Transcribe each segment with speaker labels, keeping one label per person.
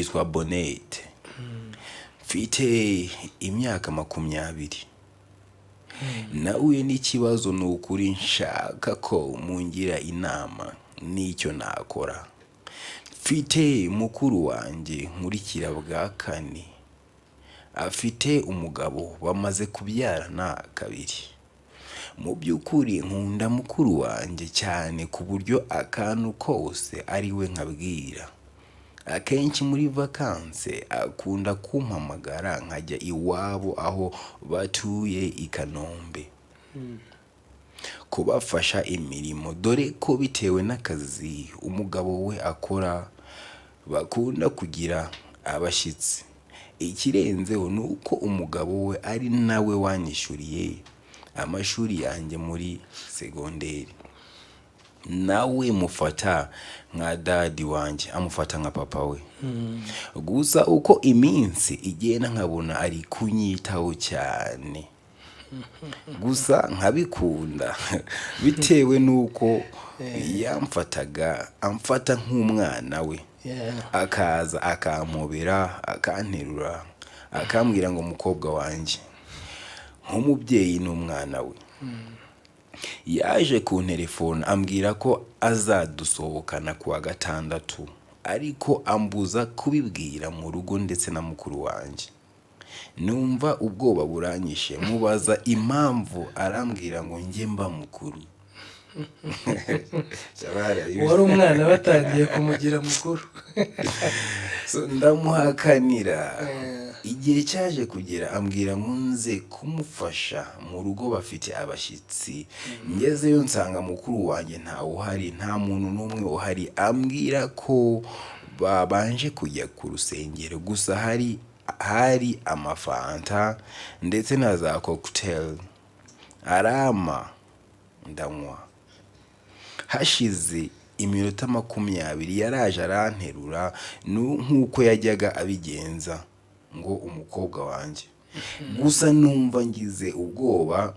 Speaker 1: nitwa BONETTE mfite imyaka 20 nahuye n'ikibazo n'ukuri nshaka ko mungira inama n'icyo nakora. Mfite mukuru wanjye nkurikira bwa kane afite umugabo bamaze kubyarana kabiri. Mu by'ukuri nkunda mukuru wanjye cyane ku buryo akantu kose ari we nkabwira. Akenshi muri vacances akunda kumpamagara nkajya iwabo aho batuye i Kanombe kubafasha imirimo, dore ko bitewe n'akazi umugabo we akora bakunda kugira abashyitsi. Ikirenzeho nuko umugabo we ari nawe wanyishuriye amashuri yanjye muri segonderi. Nawe mufata nka dadi wanjye, amufata nka papa we. Gusa uko iminsi igenda nkabona ari kunyitaho cyane, gusa nkabikunda bitewe nuko amfata nk'umwana we. Akaza akampobera, akanterura, akambwira ngo mukobwa wanjye, nk'umubyeyi n'umwana we. Yaje ku telefone ambwira ko azadusohokana kuwa gatandatu, ariko ambuza kubibwira mu rugo ndetse na mukuru wanjye. Numva ubwoba buranyishe, mubaza impamvu, arambwira ngo njye mba mukuru.
Speaker 2: Wari umwana batangiye kumugira mukuru.
Speaker 1: Ndamuhakanira. Igihe cyaje kugera ambwira ngo nze kumufasha mu rugo bafite abashyitsi. Ngezeyo nsanga mukuru wanjye nta uhari, nta muntu n'umwe uhari. Ambwira ko babanje kujya ku rusengero, gusa hari amafanta ndetse na za cocktail. Arama ndanywa. Hashize iminota 20 yaraje aranterura nk'uko yajyaga abigenza ngo umukobwa wanjye. Gusa numva ngize ubwoba.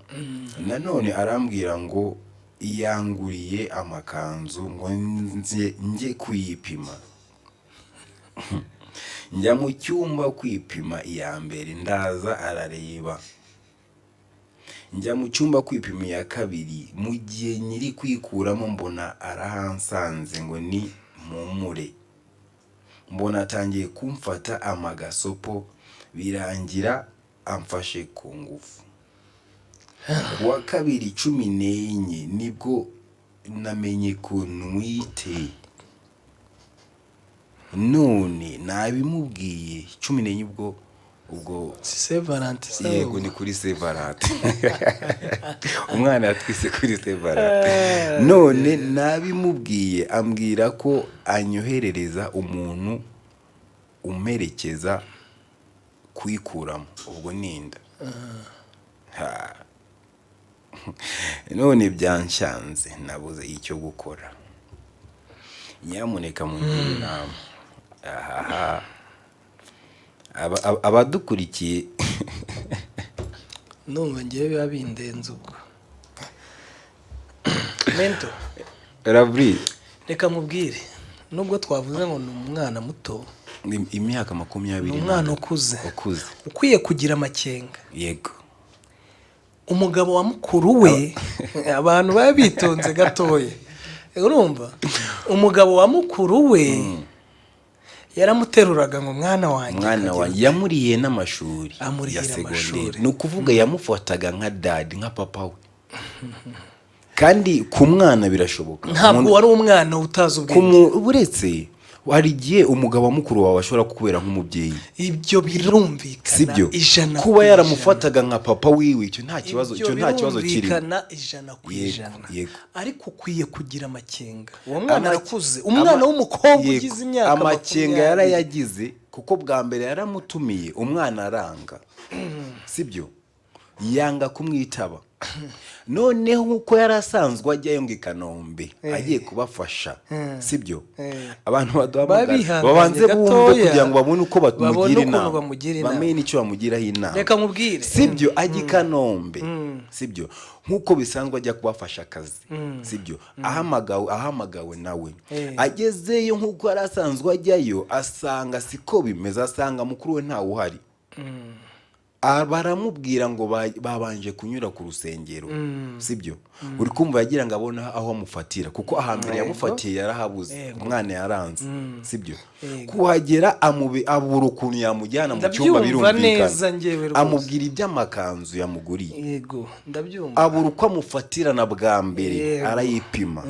Speaker 1: Nanone arambwira ngo yanguriye amakanzu ngo nje kuyipima. Njya mu cyumba kwipima iya mbere, ndaza arareba. Njya mu cyumba kwipima iya kabiri, mu gihe nyiri kwikuramo mbona arahansanze ngo ni mumure. Mbona atangiye kumfata amagasopo, birangira amfashe ku ngufu. Kuwa kabiri 14 nibwo namenye ko ntwite. None nabimubwiye 14 ubwo
Speaker 2: Sevarante.
Speaker 1: Yego ni kuri Sevarante. Umwana yatwise kuri Sevarante. None nabimubwiye ambwira ko anyoherereza umuntu umerekeza kwikuramo ubwo ninda. None byanshanze, nabuze icyo gukora. Nyamuneka mungira inama. Abadukurikiye
Speaker 2: numva ngiye biba bindenze ubwo. Mento,
Speaker 1: Lavly,
Speaker 2: reka mubwire, nubwo twavuze ngo ni umwana muto,
Speaker 1: imyaka 20,
Speaker 2: umwana ukuze ukwiye kugira amakenga.
Speaker 1: Yego.
Speaker 2: Umugabo wa mukuru we, abantu baba bitonze gatoye, urumva? Umugabo wa mukuru we yaramuteruraga ngo mwana wanjye,
Speaker 1: yamuriye n'amashuri ya segonderi. No kuvuga yamufataga nka dad, nka papa we. Kandi ku mwana birashoboka.
Speaker 2: Ntabwo wari umwana utazi ubwenge.
Speaker 1: Buretse hari igihe umugabo wa mukuru wawe ashobora kukubera nk'umubyeyi.
Speaker 2: Ibyo birumvikana.
Speaker 1: Sibyo? Kuba yaramufataga nka papa wiwe, icyo nta kibazo kiri.
Speaker 2: Birumvikana 100%. Ariko ukwiye kugira amakenga. Uwo mwana arakuze, umwana w'umukobwa ugize imyaka 20.
Speaker 1: Amakenga yarayagize kuko bwa mbere yaramutumiye, umwana aranga. Sibyo? Yanga kumwitaba. noneho nkuko yarasanzwe ajyayo ngo Kanombe agiye kubafasha sibyo abantu baduhamagara babanze bumve kugira ngo babone uko bamugira inama bamenye icyo bamugiraho inama
Speaker 2: reka nkubwire
Speaker 1: sibyo ajya Kanombe sibyo nkuko bisanzwe ajya kubafasha akazi sibyo ahamagawe nawe agezeyo nkuko yarasanzwe ajyayo asanga siko bimeze asanga mukuru we ntawe uhari baramubwira ngo babanje kunyura ku rusengero sibyo uri kumva yagira ngo abona aho amufatira kuko ahambere yamufatiye yarahabuze umwana yaranze sibyo kuhagera abura ukuntu yamujyana mu cyumba birumvikana amubwira iby'amakanzu yamuguriye
Speaker 2: yego ndabyumva
Speaker 1: abura uko amufatira na bwa mbere arayipima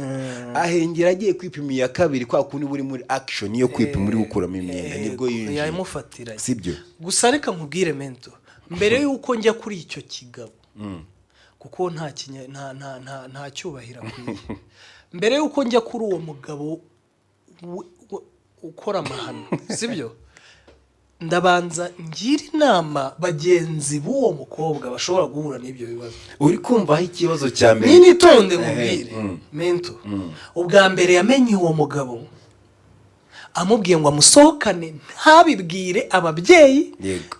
Speaker 1: ahengera agiye kwipima iya kabiri kwa kundi buri muri action yo kwipima uri gukuramo imyenda nibwo yinjiye
Speaker 2: yamufatira
Speaker 1: sibyo
Speaker 2: gusa reka nkubwire Mento mbere yuko njya kuri icyo kigabo kuko nta cyubahira kwiye mbere yuko njya kuri uwo mugabo ukora amahano sibyo ndabanza ngira inama bagenzi b'uwo mukobwa bashobora guhura n'ibyo bibazo
Speaker 1: uri kumva ikibazo cya mbere
Speaker 2: nitonde nkubwire Mento ubwa mbere yamenye uwo mugabo amubwiye ngo amusohokane ntabibwire ababyeyi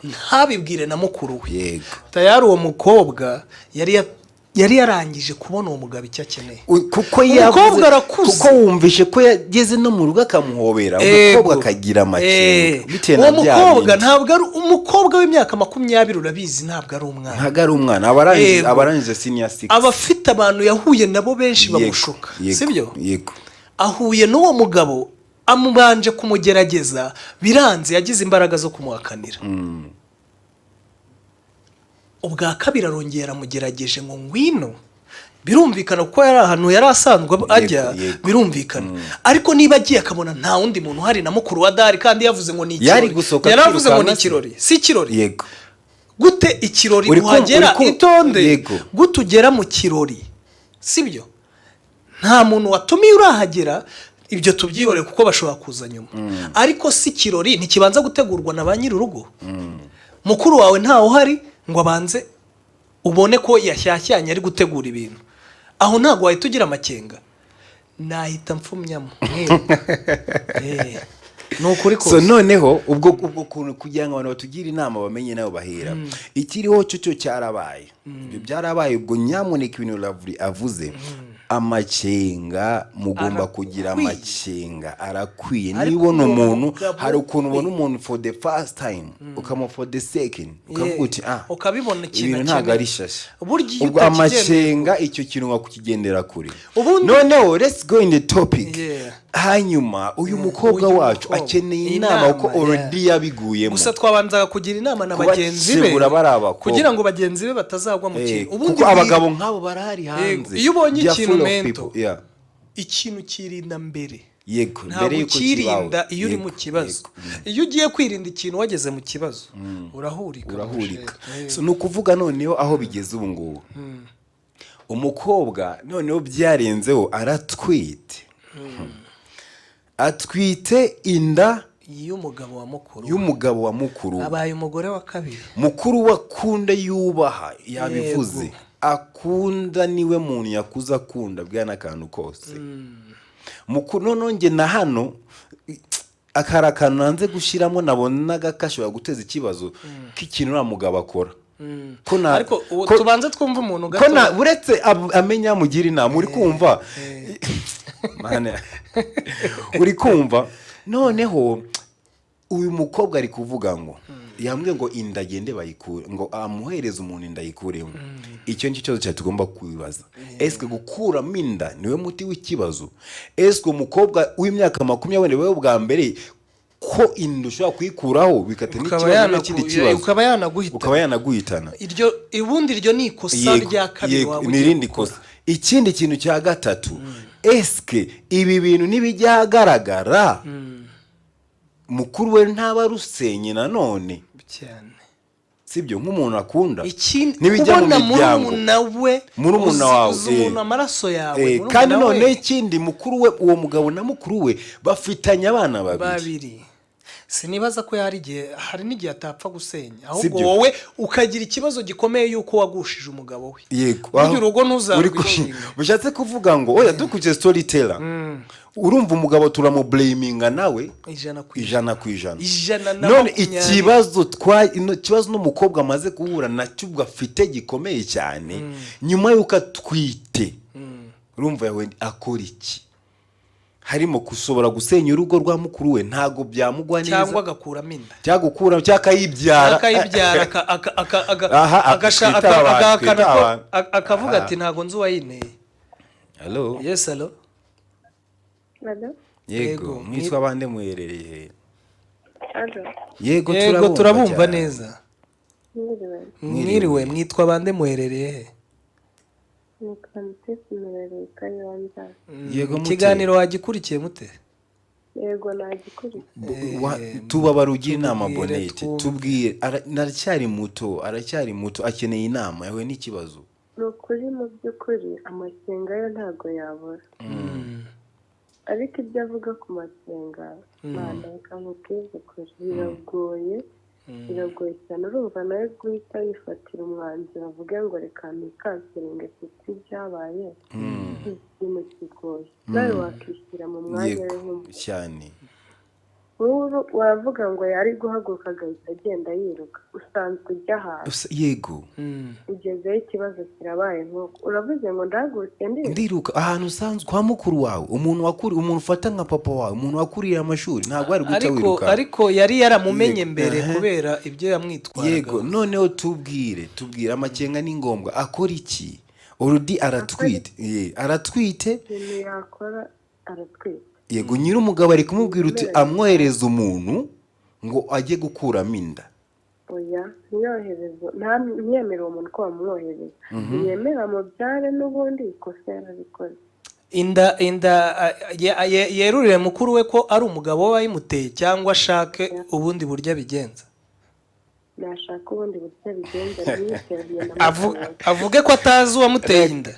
Speaker 2: ntabibwire na mukuru we tayari uwo mukobwa yari yarangije kubona uwo mugabo icyo akeneye
Speaker 1: kuko umukobwa arakuze kuko wumvishe ko yageze no mu rugo akamuhobera umukobwa akagira amakenga
Speaker 2: uwo mukobwa ntabwo ari umukobwa w'imyaka 20 urabizi ntabwo ari umwana
Speaker 1: ntabwo ari umwana abarangije senior 6
Speaker 2: abafite abantu yahuye nabo benshi bamushuka sibyo
Speaker 1: yego
Speaker 2: ahuye n'uwo mugabo amubanje kumugerageza biranze yagize imbaraga zo kumuhakanira ubwa kabiri arongera amugerageje ngo ngwino birumvikana kuko yari ahantu yari asanzwe ajya birumvikana ariko niba agiye akabona nta wundi muntu hari na mukuru wa Dari kandi yavuze ngo ni ikirori yaravuze ngo ni ikirori si ikirori
Speaker 1: yego
Speaker 2: gute ikirori uhagera itonde gute ugera mu kirori sibyo nta muntu watumiye urahagera ibyo tubyihore kuko bashobora kuza nyuma ariko si kirori ntikibanza gutegurwa na ba nyir'urugo mukuru wawe ntawe uhari ngo abanze ubone ko yashyashyanye ari gutegura ibintu aho ntago wahita ugira amakenga nahita mfumyamo nukuri ko
Speaker 1: so noneho ubwo kuntu kugira ngo abantu batugira inama bamenye nayo bahera ikiriho cyo cyarabaye ibyo byarabaye ubwo nyamuneka ibintu Lavly avuze amakenga mugomba kugira amakenga arakwiye nibona umuntu hari ukuntu ubona umuntu for the first time ukamo for the second ukavuga
Speaker 2: ukabibona
Speaker 1: ikintu ntago ari shasha ubwo amakenga icyo kintu wakukigendera kure noneho let's go in the topic hanyuma uyu mukobwa wacu akeneye inama uko already yabiguyemo
Speaker 2: gusa twabanzaga kugira inama na bagenzi be kugira ngo bagenzi be batazagwa mu kintu
Speaker 1: kuko abagabo nk'abo barahari hanze
Speaker 2: iyo ubonye ikintu Mento ikintu kirinda mbere
Speaker 1: yego mbere yuko
Speaker 2: kirinda iyo uri mu kibazo iyo ugiye kwirinda ikintu wageze mu kibazo urahurika
Speaker 1: so nukuvuga noneho aho bigeze ubu ngubu umukobwa noneho byarenzeho atwite inda y'umugabo wa mukuru
Speaker 2: abaye umugore wa kabiri
Speaker 1: mukuru wakunda yubaha yabivuze akunda niwe muntu yakuza akunda bwana akantu kose mukuru nonge na hano akarakana nanze gushiramo nabona gakashobora guteza ikibazo k'ikintu ura mugabo akora
Speaker 2: ariko tubanze twumva umuntu gato
Speaker 1: kona buretse amenya mugira inama uri kumva uri kumva noneho uyu mukobwa ari kuvuga ngo yambwiye ngo indagende bayikure ngo amuhereze umuntu indayikuremo icyo cyo cyo tugomba kwibaza eske gukuramo inda niwe muti w'ikibazo eske umukobwa w'imyaka 20 wewe bwa mbere ko inda ushobora kuyikuraho bikate n'ikibazo n'ikindi kibazo ukaba yanaguhitana
Speaker 2: iryo ibundi iryo ni ikosa rya kabiri
Speaker 1: wawe n'irindi kosa ikindi kintu cya gatatu eske ibi bintu nibijyagaragara mukuru we ntaba rusenye nanone
Speaker 2: cyane
Speaker 1: sibyo nk'umuntu akunda
Speaker 2: nibijya mu miryango
Speaker 1: murumuna wawe
Speaker 2: umuntu amaraso yawe
Speaker 1: kandi none ikindi mukuru we uwo mugabo na mukuru we bafitanye abana babiri
Speaker 2: sinibaza ko hari n'igihe atapfa gusenya ahubwo wowe ukagira ikibazo gikomeye yuko wagushije umugabo we
Speaker 1: yego
Speaker 2: buryo urugo ntuzarwishinga
Speaker 1: bishatse kuvuga ngo oya dukuje storyteller urumva umugabo turamublaminga nawe ijana ku ijana none ikibazo n'umukobwa amaze guhura nacyo ugafite gikomeye cyane nyuma yuko atwite urumva yawe akora iki harimo gushobora gusenya urugo rwa mukuru we ntago byamugwa neza
Speaker 2: cyangwa agakuramo inda
Speaker 1: cyagukura cyakayibyara
Speaker 2: akavuga ati ntago nzi uwayinteye.
Speaker 1: Hello.
Speaker 2: Yes, hello.
Speaker 1: Yego mwitwa bande muherereye?
Speaker 2: Yego turabumva neza. Mwiriwe mwitwa bande muherereye?
Speaker 1: Yego
Speaker 2: ikiganiro wagikurikiye mute?
Speaker 3: Yego nagikurikiye.
Speaker 1: Tubabara ugira inama Bonette tubwiye aracyari muto akeneye inama yawe n'ikibazo.
Speaker 3: Ukuri mu by'ukuri amasenga yo ntago yabura. Ariko ibyo avuga ku masenga Mana kamubwize kuri biragoye cyane urumva nawe guhita yifatira umwanzuro avuga ngo reka ntikasirenge kuko ibyabaye ikintu kigoye nawe wakishyira mu mwanya we
Speaker 1: cyane
Speaker 3: waravuga ngo yari guhaguruka agahita agenda yiruka usanzwe ujya hasi
Speaker 1: yego
Speaker 3: ugezeho ikibazo kirabaye nk'uko uravuze ngo ndahagurutse
Speaker 1: ndiruka ahantu usanzwe kwa mukuru wawe umuntu ufata nka papa wawe umuntu wakuriye amashuri ntabwo ari guca wiruka
Speaker 2: ariko yari yaramumenye mbere kubera ibyo yamwitwaraga
Speaker 1: yego noneho tubwire amakenga ni ngombwa akora iki urudi aratwite
Speaker 3: yakora aratwite
Speaker 1: yego nyiri umugabo ari kumubwira uti amwohereza umuntu ngo ajye gukuramo inda
Speaker 3: oya ntiyohereze ntiyemerera umuntu ko bamwohereza ntiyemera mubyare n'ubundi ikosa yarabikoze
Speaker 2: inda yerurire mukuru we ko ari umugabo we wayimuteye cyangwa ashake ubundi buryo abigenza
Speaker 3: nashaka ubundi buryo abigenza
Speaker 2: avuge ko atazi uwamuteye inda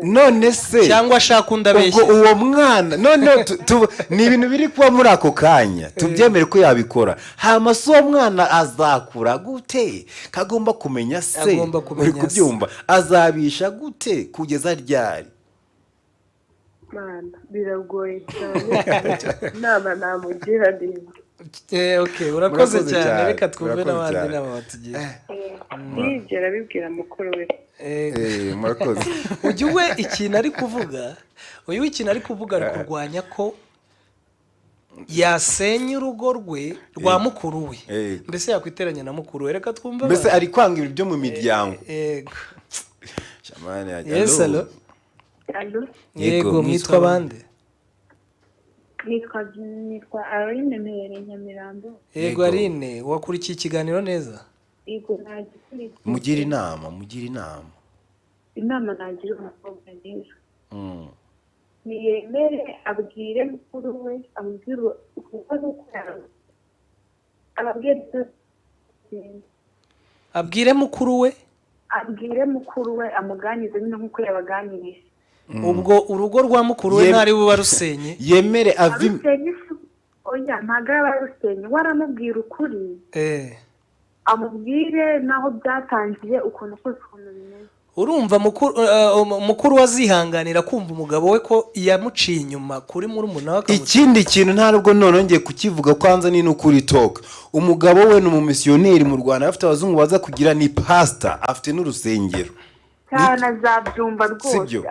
Speaker 1: none se
Speaker 2: cyangwa ashaka undi abeshya
Speaker 1: uwo mwana none ni ibintu biri kuba muri ako kanya tubyemere ko yabikora hama se uwo mwana azakura gute kagomba kumenya se uri kubyumva azabisha gute kugeza ryari
Speaker 3: Mana biragoye cyane nama namugira ndende
Speaker 2: okay urakoze cyane reka twumve n'abandi nabo batugiye
Speaker 3: nigera bibwira mukuru we
Speaker 1: murakoze
Speaker 2: uyu we ikintu ari kuvuga ari kurwanya ko yasenya urugo rwe rwa mukuru we mbese yakwiteranya na mukuru we reka twumve
Speaker 1: mbese ari kwanga ibyo mu miryango
Speaker 2: yego
Speaker 1: shamani
Speaker 2: yes hello yego mwitwa bande
Speaker 3: nitwa Aline Mere Nyamirambo
Speaker 2: yego Aline wakurikiye ikiganiro neza
Speaker 3: yego nagikurikiye
Speaker 1: mugira inama
Speaker 3: nagira umukobwa neza niyemere abwire mukuru we amubwire uko
Speaker 2: abwire mukuru we
Speaker 3: amuganize nk'uko yabaganirije
Speaker 2: ubwo urugo rwa mukuru we ntari buba rusenye
Speaker 1: yemere
Speaker 3: oya ntabwo aba rusenye waramubwira ukuri amubwire naho byatangiye ukuntu bimeze
Speaker 2: urumva mukuru wazihanganira kumva umugabo we ko yamuciye inyuma kuri murumuna we
Speaker 1: ikindi kintu ntabwo none ngiye kukivuga kwanza ni n'ukuri toka umugabo we ni umumisiyoneri mu Rwanda afite abazungu baza kugira ni pastor afite n'urusengero
Speaker 3: cyane azabyumva rwose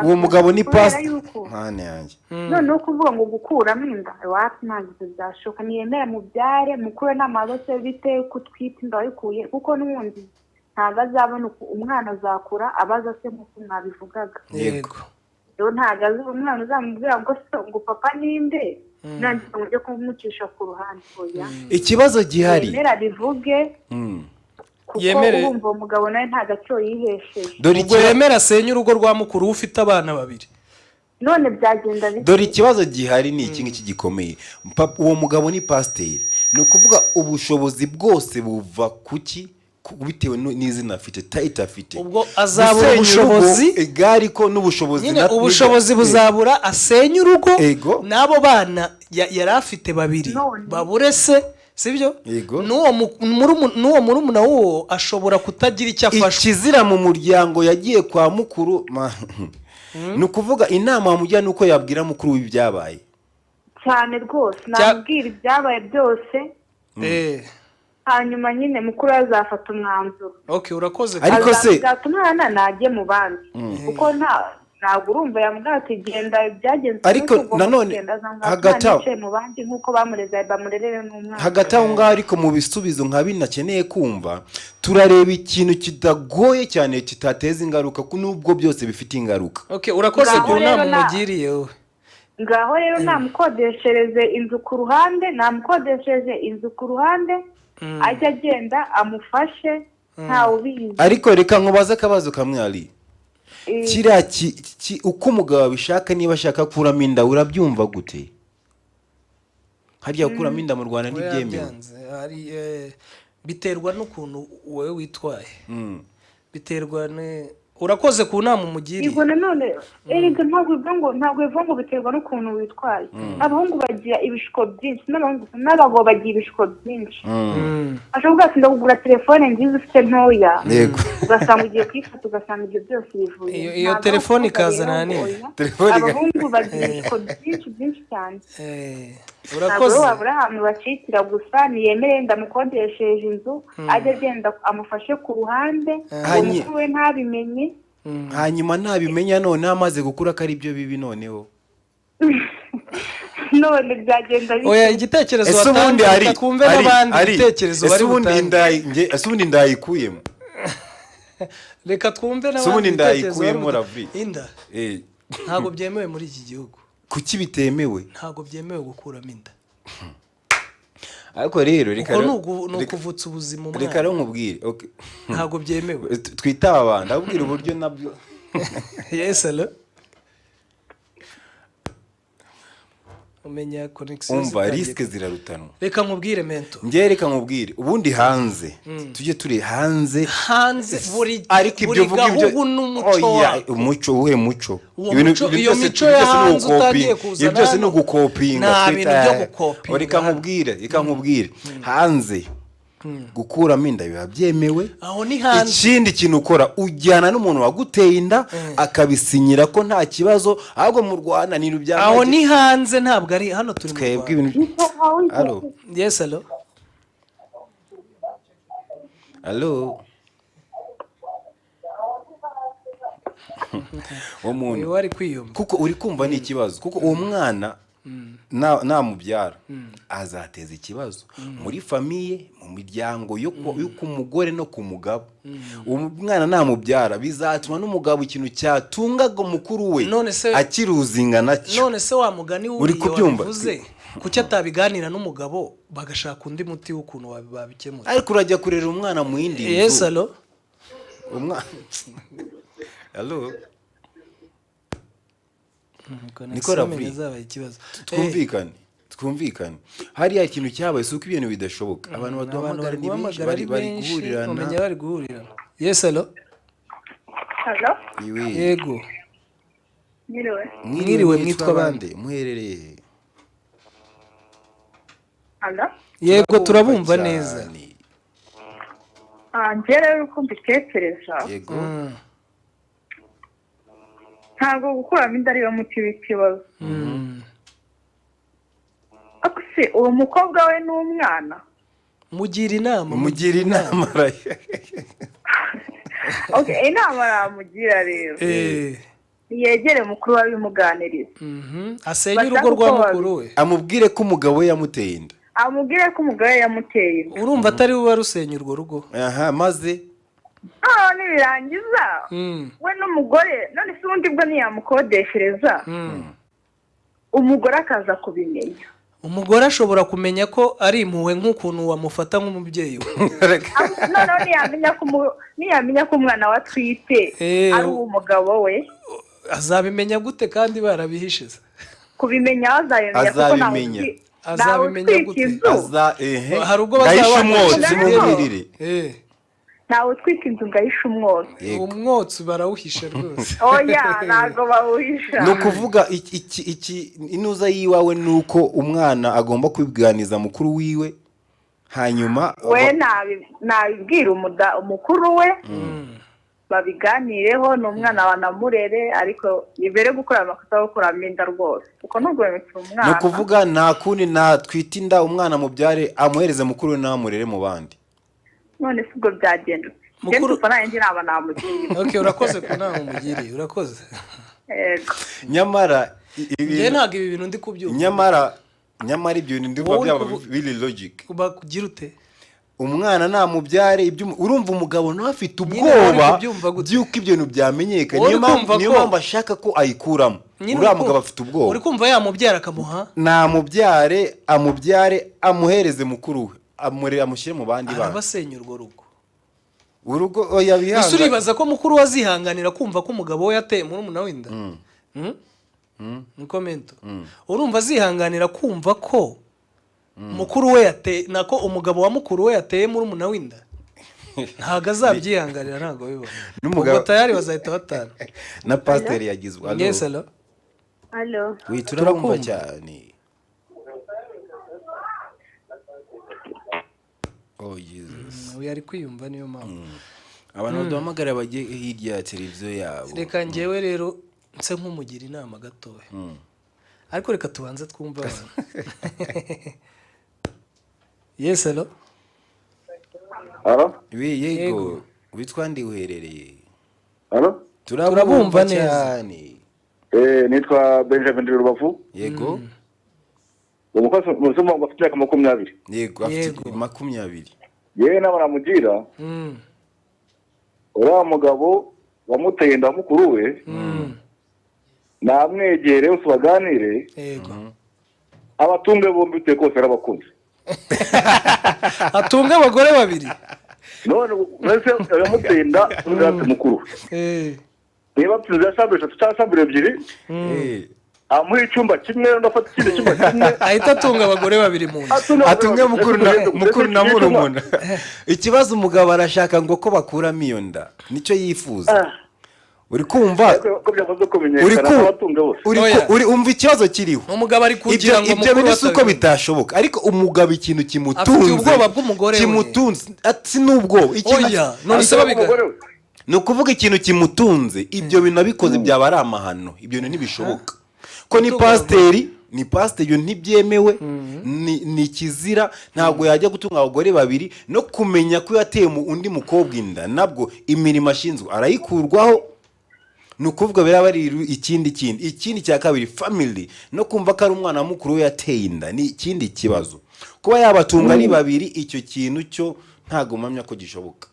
Speaker 1: uwo mugabo ni pastor mwana yanjye
Speaker 3: noneho kuvuga ngo gukuramo inda iwacu ntabwo byashoboka niyemera mubyare mukuru n'amaboko bite kutwita inda wayikuye kuko n'ubundi ntabwo azabona umwana azakura abaza se nk'uko mwabivugaga
Speaker 2: yego
Speaker 3: rero ntabwo azi umwana uzamubwira ngo papa ninde nanjye mujye kumucisha ku ruhande oya
Speaker 1: ikibazo gihari
Speaker 3: yemera bivuge
Speaker 2: yemere
Speaker 3: urumva umugabo nawe nta gaciro yihesheje
Speaker 2: ubwo yemera asenye urugo rwa mukuru ufite abana babiri
Speaker 3: none byagenda bite
Speaker 1: dore ikibazo gihari ni iki ngiki gikomeye uwo mugabo ni pasiteri ni ukuvuga ubushobozi bwose buva kuki bitewe n'izina afite title afite
Speaker 2: ubwo azabura ubushobozi
Speaker 1: egari ko n'ubushobozi
Speaker 2: nyine ubushobozi buzabura asenya urugo n'abo bana yari afite babiri babure se sibyo n'uwo murumuna wo ashobora kutagira icyo afasha
Speaker 1: ikizira mu muryango yagiye kwa mukuru ni ukuvuga inama wamujya nuko yabwira mukuru w'ibyabaye
Speaker 3: cyane rwose namubwira ibyabaye byose hanyuma nyine mukuru azafata umwanzuro
Speaker 2: urakoze
Speaker 1: ariko se
Speaker 3: umwana najye mu bandi kuko ntabwo urumva yambwira ati genda byagenze
Speaker 1: ariko nanone hagati aho
Speaker 3: mu bandi nk'uko bamurerere n'umwana
Speaker 1: hagati aho ngaho ariko mu bisubizo nka bino akeneye kumva turareba ikintu kidagoye cyane kitateza ingaruka nubwo byose bifite ingaruka
Speaker 2: urakoze ku nama umugiriye wowe
Speaker 3: ngaho rero namukodeshereze inzu ku ruhande ajya agenda amufashe ntawe ubizi
Speaker 1: ariko reka nkubaze akabazo kamwe ari kiriya uko umugabo abishaka niba ashaka kuramo inda urabyumva gute hariya kuramo inda mu Rwanda ntibyemewe
Speaker 2: biterwa n'ukuntu wowe witwaye biterwa urakoze ku nama umugiriye
Speaker 3: yego nanone ntabwo bivuga ngo biterwa n'ukuntu witwaye abahungu bagira ibishuko byinshi n'abagabo bagira ibishuko byinshi ashobora ati ndagura telefone nziza ufite ntoya ugasanga ugiye kuyifata ugasanga ibyo byose bivuye
Speaker 2: iyo telefone ikazana nini
Speaker 3: abahungu bagira ibishuko byinshi cyane
Speaker 2: urakoze
Speaker 3: wabura ahantu bacikira gusa niyemere ndamukodesheje inzu ajya agenda amufashe ku ruhande umukuru we ntabimenye
Speaker 1: hanyuma ntabimenya none amaze gukura ko ari byo bibi noneho
Speaker 3: none byagenda
Speaker 2: oya igitekerezo watanze twumve n'abandi ibitekerezo bari butange
Speaker 1: ubundi ndayikuyemo
Speaker 2: reka twumve
Speaker 1: n'abandi ndayikuyemo Lavly
Speaker 2: inda ntabwo byemewe muri iki gihugu
Speaker 1: kuki bitemewe
Speaker 2: ntabwo byemewe gukuramo inda
Speaker 1: ariko rero
Speaker 2: reka no kuvutsa ubuzima umwana
Speaker 1: reka rero nkubwire
Speaker 2: ntabwo byemewe
Speaker 1: twitaba abandi abubwira uburyo nabyo
Speaker 2: hello umenya connection
Speaker 1: umva risque zirarutanwa
Speaker 2: reka nkubwire Mento
Speaker 1: reka nkubwire ubundi hanze tujye turi hanze
Speaker 2: buri
Speaker 1: ariko ibyo vuga ibyo umuco uhe muco
Speaker 2: iyo mico ya hanze utagiye kuzana
Speaker 1: ibyo byose no gukopinga
Speaker 2: reka
Speaker 1: nkubwire hanze gukuramo inda biba byemewe
Speaker 2: aho ni hanze
Speaker 1: ikindi kintu ukora ujyana n'umuntu waguteye inda akabisinyira ko nta kibazo ahubwo mu Rwanda ni rubyanga
Speaker 2: aho ni hanze ntabwo ari hano turi
Speaker 1: twebwe ibintu allo umuntu
Speaker 2: wari kwiyumva
Speaker 1: kuko uri kumva ni ikibazo kuko uwo mwana namubyara azateza ikibazo muri famiye mu miryango yo ku mugore no ku mugabo umwana namubyara bizatuma n'umugabo ikintu cyatungaga mukuru we akiruzinga nacyo
Speaker 2: none se wa mugani
Speaker 1: uri kubyumva
Speaker 2: kuki atabiganira n'umugabo bagashaka undi muti w'ukuntu babikemura
Speaker 1: ariko urajya kurera umwana mu yindi
Speaker 2: nzu
Speaker 1: allo niko Lavly twumvikane hariya ikintu cyabaye suko ibintu bidashoboka abantu baduhamagara ni benshi bari guhurirana
Speaker 2: yego mwiriwe mwitwa bande muherereye yego turabumva neza
Speaker 3: njye rero uko mbitekereza
Speaker 1: yego
Speaker 3: ntabwo gukuramo inda ariyo muti w'ikibazo ariko se uwo mukobwa we n'umwana
Speaker 2: mugira inama
Speaker 3: inama aramugira rero yegere mukuru wabimuganiriza
Speaker 2: asenye urugo rwa mukuru we
Speaker 1: amubwire ko umugabo we yamuteye inda
Speaker 2: urumva atari we warusenya urwo rugo
Speaker 1: maze
Speaker 3: nibirangiza we n'umugore none se ubundi bwo ntiyamukodeshereza umugore akaza kubimenya
Speaker 2: umugore ashobora kumenya ko ari impuhwe nk'ukuntu wamufata nk'umubyeyi we
Speaker 3: noneho ntiyamenya ko umwana we atwite ari uw'umugabo we
Speaker 2: azabimenya gute kandi barabihishize
Speaker 3: kubimenya
Speaker 2: azabimenya gute
Speaker 1: hari ubwo bazaba
Speaker 3: ntawe utwika inzu ngahisha
Speaker 2: umwotsi barawuhisha rwose
Speaker 3: oya ntago bawuhisha
Speaker 1: no kuvuga iki inuza yiwawe nuko umwana agomba kwibganiza mukuru wiwe hanyuma
Speaker 3: we nabibwira umukuru we babiganireho n'umwana wanamurere ariko ibere gukora amakosa yo kuramo inda rwose uko nubwo bimukira umwana
Speaker 1: no kuvuga nta kundi natwita inda umwana mubyare amuhereze mukuru we namurere mu bandi
Speaker 3: none si ubwo byagenda mukuru uko nanjye naba namugiriye
Speaker 2: okay urakoze ko nta umugiriye urakoze
Speaker 3: yego
Speaker 1: nyamara
Speaker 2: njye ntabwo ibi bintu ndi kubyumva
Speaker 1: nyamara ibyo bintu ndumva byaba biri logic
Speaker 2: kugira ute
Speaker 1: umwana namubyare ibyo urumva umugabo nawe afite ubwoba byuko ibyo bintu byamenyekana niyo mpamvu ashaka ko ayikuramo uriya mugabo afite ubwoba
Speaker 2: uri kumva yamubyara akamuha
Speaker 1: namubyare amuhereze mukuru we amushyire mu bandi bana
Speaker 2: arabasenya
Speaker 1: urugo oya bihanga
Speaker 2: ese uribaza ko mukuru wazihanganira kumva ko umugabo we yateye murumuna w'inda niko Mento urumva azihanganira kumva ko mukuru we yateye nako umugabo wa mukuru we yateye murumuna w'inda ntago azabyihanganira ntago bibona ubwo tayari bazahita batana
Speaker 1: na pasiteri yagizwe
Speaker 2: yes hello
Speaker 1: turabumva cyane oh Jesus
Speaker 2: we ari kwiyumva niyo mpamvu
Speaker 1: abantu baduhamagara bagiye hirya ya televiziyo yabo
Speaker 2: reka njyewe rero nse nk'umugira inama gatoya ariko reka tubanze twumva abantu yes hello
Speaker 1: yego witwa ndi uherereye
Speaker 2: turabumva cyane
Speaker 4: nitwa Benjamin Rubavu
Speaker 1: yego
Speaker 4: umukozi muzuma ngo afite 20
Speaker 1: yego afite 20
Speaker 4: yewe n'abaramugira uriya mugabo wamuteye inda mukuru we namwegere usubaganire
Speaker 2: yego
Speaker 4: abatunge bombi bite kose arabakunze
Speaker 2: atunga abagore babiri
Speaker 4: none wese yamuteye inda n'umugabo mukuru niba tuzi yasabisha tutasabire ebyiri amuha icyumba kimwe ndafata ikindi cyumba kimwe
Speaker 2: ahita atunga abagore babiri mu nzu
Speaker 1: atunge mukuru na murumuna ikibazo umugabo arashaka ngo ko bakuramo iyo nda nicyo yifuza uri kumva uri umva ikibazo kiriho
Speaker 2: umugabo ari kugira ngo
Speaker 1: ibyo bintu si uko bitashoboka ariko umugabo ikintu kimutunze
Speaker 2: ubwoba bw'umugore
Speaker 1: kimutunze ati n'ubwoba ni ukuvuga ikintu kimutunze ibyo bintu abikoze byaba ari amahano ibyo bintu ntibishoboka ko ni pasiteri ntibyemewe ni kizira ntabwo yajya gutunga abagore babiri no kumenya ko yateye undi mukobwa inda nabwo imirimo ashinzwe arayikurwaho ni ukuvuga biraba ari ikindi cya kabiri family no kumva ko ari umwana mukuru we yateye inda ni ikindi kibazo kuba yabatunga ari babiri icyo kintu cyo ntabwo mpamya ko gishoboka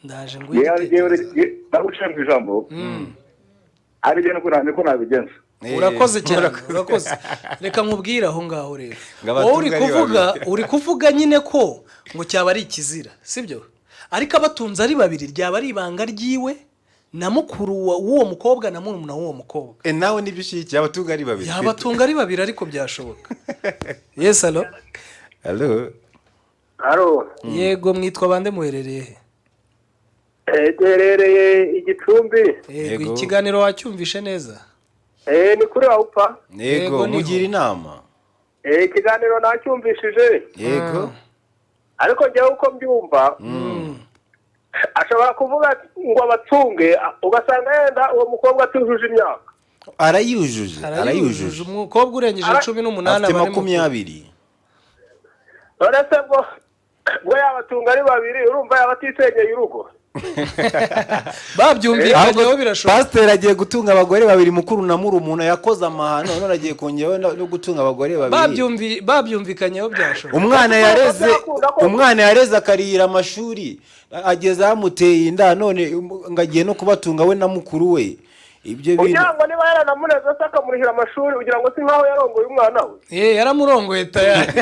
Speaker 2: ndaje ngo
Speaker 4: naguciye mu ijambo ari byo ko nabigenza
Speaker 2: urakoze cyane urakoze reka nkubwire aho ngaho rero wowe uri kuvuga nyine ko ngo cyaba ari ikizira sibyo ariko abatunze ari babiri ryaba ari ibanga ryiwe na mukuru w'uwo mukobwa na murumuna w'uwo mukobwa
Speaker 1: nawe nibyo ushyigikiye abatunga ari babiri
Speaker 2: yabatunga ari babiri ariko byashoboka yes hello yego mwitwa bande muherereye
Speaker 4: duherereye Igicumbi
Speaker 2: yego ikiganiro wacyumvishe neza
Speaker 4: ni kuri Ahupa
Speaker 1: yego mugira inama
Speaker 4: ikiganiro nacyumvishije
Speaker 1: yego
Speaker 4: ariko njyewe uko mbyumva ashobora kuvuga ngo abatunge ugasanga yenda uwo mukobwa atujuje imyaka
Speaker 1: arayujuje
Speaker 2: umukobwa urengeje 18
Speaker 1: afite 20
Speaker 4: none se ngo yabatunga ari babiri urumva yabatisengeye urugo
Speaker 2: babyumvikanyeho birashoboka
Speaker 1: pasiteri agiye gutunga abagore babiri mukuru na murumuna yakoze amahano none agiye kongeraho no gutunga abagore babiri
Speaker 2: babyumvikanyeho byashoboka
Speaker 1: umwana yareze akarihira amashuri ageze amuteye inda none ngagiye no kubatunga we na mukuru we ibyo bintu
Speaker 4: kugira ngo niba yaranamureze akamurihira amashuri kugira ngo si nkaho yarongoye umwana we
Speaker 2: yaramurongoye tayari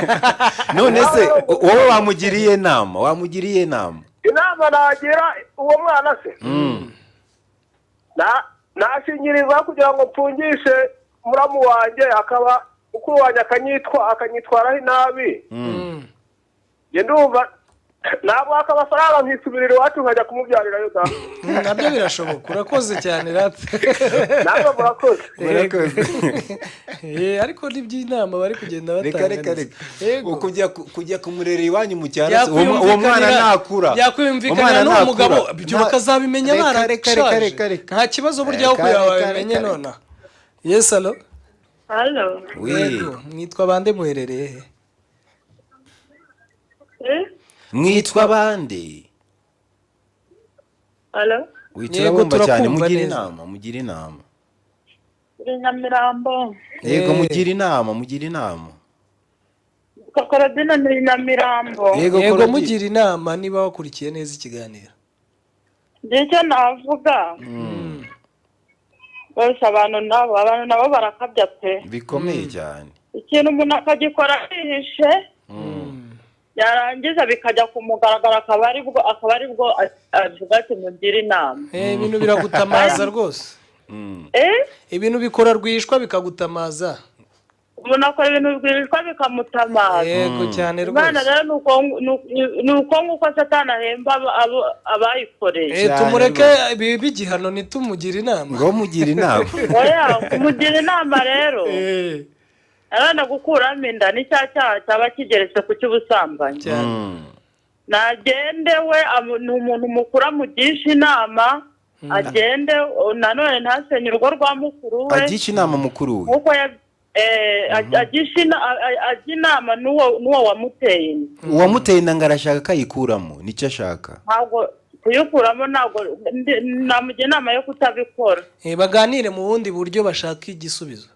Speaker 1: none se wowe wamugiriye inama
Speaker 4: inama nagira uwo mwana se nashingiriza kugira ngo mpfungishe muramu wanjye akaba mukuru wanjye akanyitwaraho inabi njye ndumva ntabwo akabafaranga nkisubirira iwacu nkajya kumubyarira yo da
Speaker 2: nabyo birashoboka urakoze cyane rate
Speaker 4: ntabwo murakoze
Speaker 2: ariko n'iby'inama bari kugenda batanga
Speaker 1: kujya kumurera iwanyu mu cyaro uwo mwana nakura
Speaker 2: byakwiyumvikana n'umugabo ibyo bakazabimenya barashaje nta kibazo burya aho kuyabimenye nona yes allo yego mwitwa bande muherereye
Speaker 1: mwitwa bande wicurabumva cyane mugira inama
Speaker 3: Nyamirambo
Speaker 1: yego mugira inama
Speaker 3: Kokorodina ni Nyamirambo
Speaker 2: yego mugira inama niba wakurikiye neza ikiganiro
Speaker 3: nicyo navuga bose abantu nabo barakabya pe
Speaker 1: bikomeye cyane
Speaker 3: ikintu umuntu akagikora yihishe yarangiza bikajya kumugaragara akaba aribwo avuga ati mugire inama
Speaker 2: ibintu biragutamaza rwose ibintu bikora rwishwa bikagutamaza
Speaker 3: umuntu akora ibintu rwishwa bikamutamaza
Speaker 2: yego cyane rwose
Speaker 3: Imana rero nuko nguko Satani ahemba abayikoreye
Speaker 2: tumureke bigihano nitumugire inama
Speaker 1: ngo mugire inama
Speaker 3: oya kumugira inama rero arana gukuramo inda ni cyaha cyaba kigeretse ku cy'ubusambanyi nagende we ni umuntu mukuru amugisha inama agende nanone ntasenye urugo rwa mukuru we
Speaker 1: agisha inama mukuru we
Speaker 3: nkuko agisha inama n'uwo wamuteye
Speaker 1: uwamuteye inda ngo arashaka kayikuramo nicyo ashaka
Speaker 3: ntabwo kuyikuramo ntabwo namugira inama yo kutabikora
Speaker 2: baganire mu bundi buryo bashaka igisubizo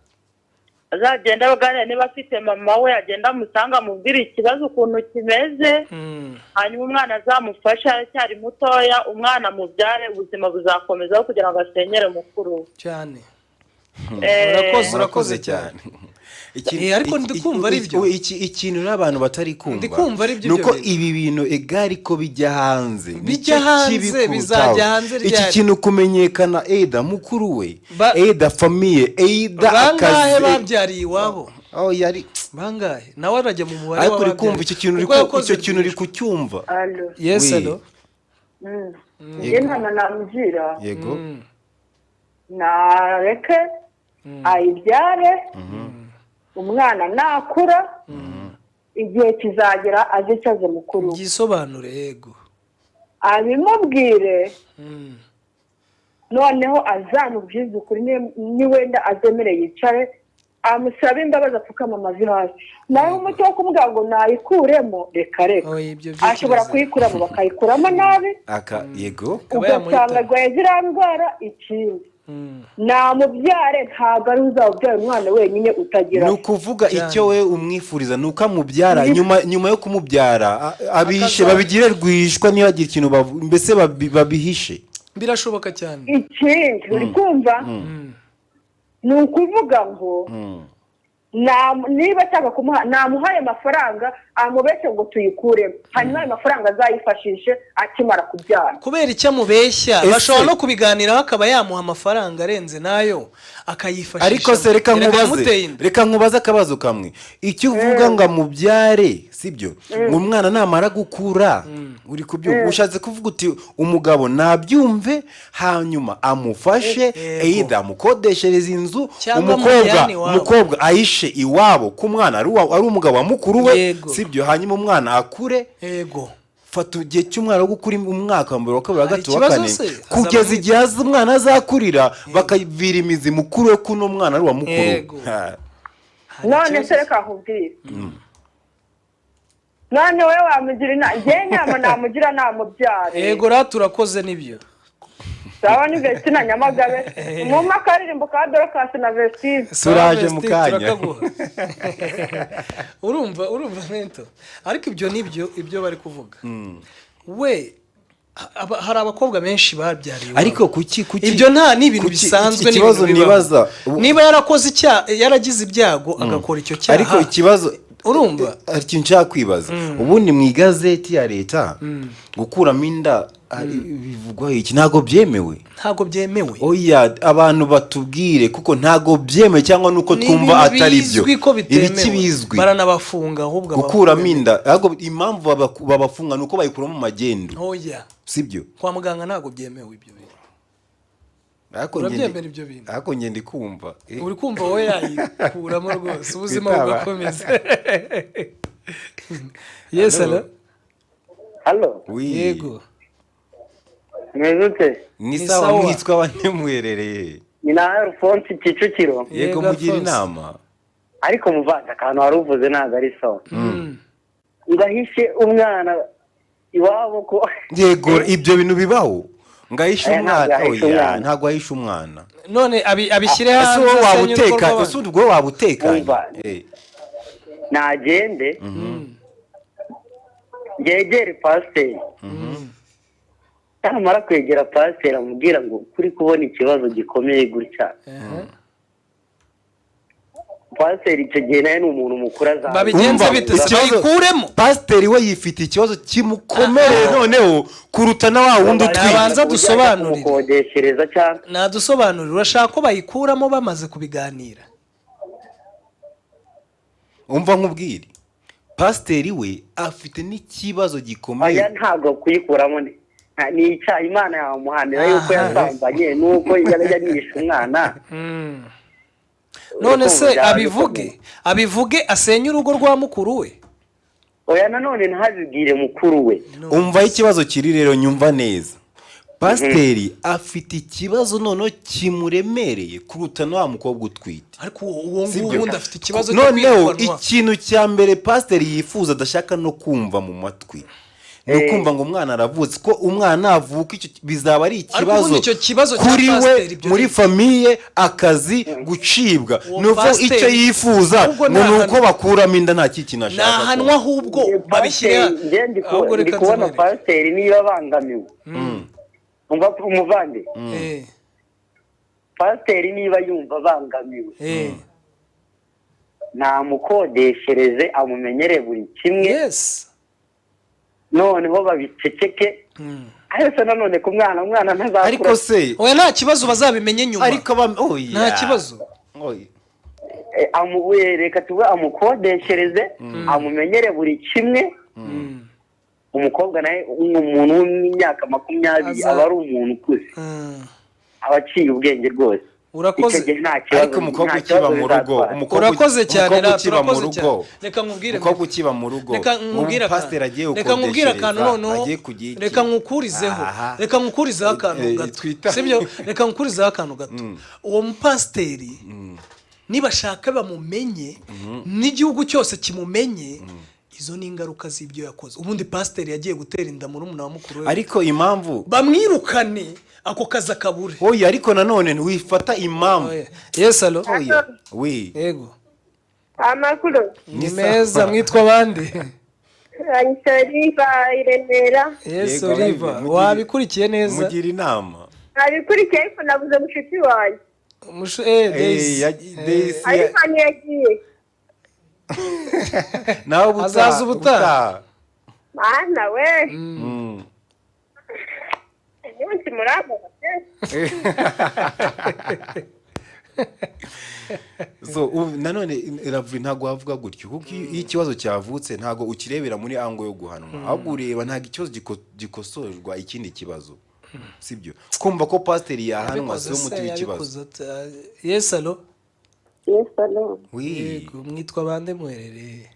Speaker 3: azagenda baganira niba afite mama we agenda amusanga amubwira ikibazo ukuntu kimeze hanyuma umwana azamufasha aracyari mutoya umwana mubyare ubuzima buzakomezaho kugira ngo asenyere mukuru
Speaker 2: cyane
Speaker 1: urakoze cyane
Speaker 2: ariko ndikumva ari byo
Speaker 1: ikintu n'abantu batari kumva nuko ibi bintu egari ko bijya hanze
Speaker 2: bizajya hanze
Speaker 1: iki kintu kumenyekana eda mukuru we eda famiye eda
Speaker 2: bangahe babyariye iwabo
Speaker 1: yari
Speaker 2: bangahe nawe arajya mu mubare
Speaker 1: ariko uri kumva icyo kintu uri kucyumva
Speaker 2: yes allo
Speaker 3: inama namugira
Speaker 1: yego
Speaker 3: nareke ayibyare umwana nakura igihe kizagera aje cyaze mukuru
Speaker 2: gisobanure yego
Speaker 3: abimubwire noneho azamubwiza ukuri ni wenda azemere yicare amusaba imbabazi apfukama amavi hasi nawe umuti wo kumubwira ngo nayikuremo reka ashobora kuyikuramo bakayikuramo nabi
Speaker 1: yego
Speaker 3: ugasanga arwaye ziriya ndwara ikindi namubyare ntabwo ari uzabyara umwana wenyine utagira
Speaker 1: ni ukuvuga icyo we umwifuriza ni uko amubyara nyuma yo kumubyara abihishe babigire rwishwa niba agira ikintu mbese babihishe
Speaker 2: birashoboka cyane
Speaker 3: ikindi uri kumva ni ukuvuga ngo niba ashaka kumuha namuhaye amafaranga amubeshye ngo tuyikuremo hanyuma ayo mafaranga azayifashishe akimara kubyara
Speaker 2: kubera icyo amubeshya bashobora no kubiganiraho akaba yamuha amafaranga arenze nayo akayifashisha
Speaker 1: ariko se reka nkubaze akabazo kamwe icyo uvuga ngo amubyare sibyo ngo umwana namara gukura uri kubyumva ushatse kuvuga uti umugabo nabyumve hanyuma amufashe either amukodeshereza inzu umukobwa ayishe iwabo ku mwana ari umugabo wa mukuru we sibyo hanyuma umwana akure
Speaker 2: yego
Speaker 1: fata igihe cy'umwana wo gukura umwaka wa mbere wa kabiri wa gatatu wa kane kugeza igihe umwana azakurira bakavira imizi mukuru we kuno mwana ari uwa mukuru
Speaker 3: none se reka nkubwire none we wamugira inama namugira namubyare
Speaker 2: yego turakoze n'ibyo
Speaker 3: sawa ni Vestina Nyamagabe mu makaririmbo ka Dorcas na Vestina
Speaker 1: suraje mukanya
Speaker 2: urumva Mento ariko ibyo nibyo ibyo bari kuvuga we hari abakobwa benshi babyariye
Speaker 1: ariko kuki
Speaker 2: ibyo nta n'ibintu bisanzwe
Speaker 1: n'ibibazo nibaza
Speaker 2: niba yarakoze yaragize ibyago agakora icyo cyaha
Speaker 1: ariko ikibazo
Speaker 2: urumva
Speaker 1: ikintu nshaka kwibaza ubundi mu igazeti ya leta gukuramo inda bivugwa iki ntago byemewe oya abantu batubwire kuko ntago byemewe cyangwa nuko twumva atari byo ibiki bizwi
Speaker 2: baranabafunga ahubwo
Speaker 1: gukuramo inda ahubwo impamvu babafunga nuko bayikuramo magendo
Speaker 2: oya
Speaker 1: sibyo
Speaker 2: kwa muganga ntago byemewe ibyo bintu
Speaker 1: ako ngende kumva
Speaker 2: uri kumva wowe yayikuramo rwose ubuzima bugakomeza yes
Speaker 5: Halo.
Speaker 2: Yego.
Speaker 5: Mwezute.
Speaker 1: Ni sawa mwitwa banemwerereye.
Speaker 5: Ni na Alphonse Kicukiro.
Speaker 1: Yego mugira inama.
Speaker 5: Ariko muvanga akantu waruvuze ntago ari sawa. Ngahishe umwana iwabo ko
Speaker 1: Yego ibyo bintu bibaho. Ngahishe umwana oya ntago ahishe umwana.
Speaker 2: None abishyire hanze
Speaker 1: wabuteka usundi bwo wabuteka.
Speaker 5: Nagende. Ngegere pasiteri namara kwegera pasiteri amubwira ngo kuri kubona ikibazo gikomeye gutya pasiteri icyo gihe nawe ni umuntu mukuru azaza
Speaker 2: babigenza bite bayikuremo
Speaker 1: pasiteri we yifite ikibazo kimukomereye noneho kuruta na wa wundi
Speaker 2: utwibanza dusobanurire
Speaker 5: umukodeshereza cyangwa
Speaker 2: nadusobanurire urashaka ko bayikuramo bamaze kubiganira
Speaker 1: umva nkubwire pasiteri we afite n'ikibazo gikomeye
Speaker 5: aya ntabwo kuyikuramo ni icyaha imana yamuhanira yuko yasambanye nuko yanishe umwana
Speaker 2: none se abivuge asenye urugo rwa mukuru we
Speaker 5: oya nanone ntazibwire mukuru we
Speaker 1: umva ikibazo kiri rero nyumva neza pasiteri afite ikibazo noneho kimuremereye kuruta na wa mukobwa utwite
Speaker 2: ariko uwo nguwo afite ikibazo
Speaker 1: noneho ikintu cya mbere pasiteri yifuza adashaka no kumva mu matwi ni ukumva ngo umwana aravutse ko umwana avuka bizaba ari ikibazo kuri we muri famiye akazi gucibwa nuko icyo yifuza ni uko bakuramo inda nta kintu ashaka
Speaker 2: nahanwa ahubwo babishyira
Speaker 5: ahubwo reka kubona pasiteri niba abangamiwe umva umuvande pasiteri niba yumva abangamiwe namukodeshereze amumenyere buri kimwe noneho babiceceke ariko nanone ku mwana ntazakura
Speaker 1: ariko se
Speaker 2: oya nta kibazo bazabimenye nyuma
Speaker 1: ariko
Speaker 2: nta kibazo
Speaker 5: reka tuwe amukodeshereze amumenyere buri kimwe umukobwa nawe umuntu w'imyaka 20 aba ari umuntu ukuze aba aciye ubwenge rwose
Speaker 2: urakoze
Speaker 1: ariko umukobwa ukiba mu rugo
Speaker 2: urakoze cyane
Speaker 1: turakoze cyane
Speaker 2: reka nkubwire
Speaker 1: umukobwa ukiba mu rugo pasiteri agiye
Speaker 2: ukodeshereza reka nkukurizeho akantu gato sibyo reka nkukurizeho akantu gato uwo mupasiteri niba ashaka bamumenye n'igihugu cyose kimumenye izo ni ingaruka z'ibyo yakoze ubundi pasiteri yagiye gutera inda muri umuna wa mukuru we
Speaker 1: ariko impamvu
Speaker 2: bamwirukane ako kaza kabure
Speaker 1: oya ariko nanone wifata impamvu
Speaker 2: yes allo
Speaker 1: oya we
Speaker 2: yego
Speaker 3: amakuru
Speaker 2: ni meza mwitwa bande
Speaker 3: Oliva Iremera
Speaker 2: yes Oliva wabikurikiye neza
Speaker 1: mugira inama
Speaker 3: abikurikiye ariko nabuze mushiki wanjye
Speaker 2: Daisy
Speaker 3: ariko yagiye
Speaker 1: nawe
Speaker 2: azaza ubutaha
Speaker 3: mana we umunsi murabo
Speaker 1: so nanone Lavly ntago wavuga gutyo kuko iyo ikibazo cyavutse ntago ukirebera muri ango yo guhanwa ahubwo ureba ntago ikibazo gikosorwa ikindi kibazo sibyo kumva ko pasiteri yahanwa se umuti w'ikibazo
Speaker 2: yes allo
Speaker 3: yes allo
Speaker 2: yego mwitwa bande muherereye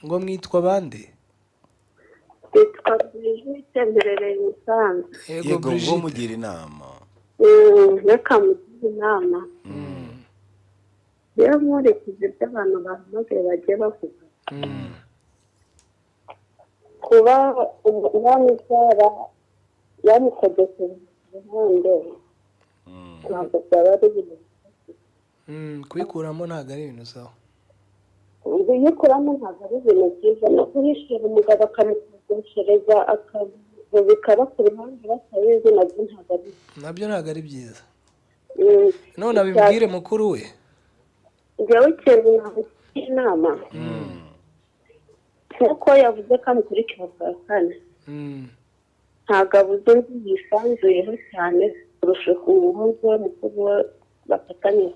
Speaker 2: ngo mwitwa bande
Speaker 1: yego ngo mugira inama
Speaker 3: reka mugira inama rero nkurikije ibyo abantu bahamagaye bagiye bavuga kuba uwamutwara yamukodesheje iruhande ntabwo byaba ari ibintu
Speaker 2: kuyikuramo ntabwo ari ibintu sawa
Speaker 3: kuyikuramo ntabwo ari ibintu byiza no guhishira umugabo akamukodeshereza akabikaba ku ruhande batabizi
Speaker 2: nabyo ntabwo ari byiza none abibwire mukuru we
Speaker 3: njyewe ikintu namugira inama
Speaker 6: nk'uko yavuze kandi kuri kibazo kane ntabwo abuze yisanzuyeho cyane kurusha umuhungu we mukuru we bafatanye.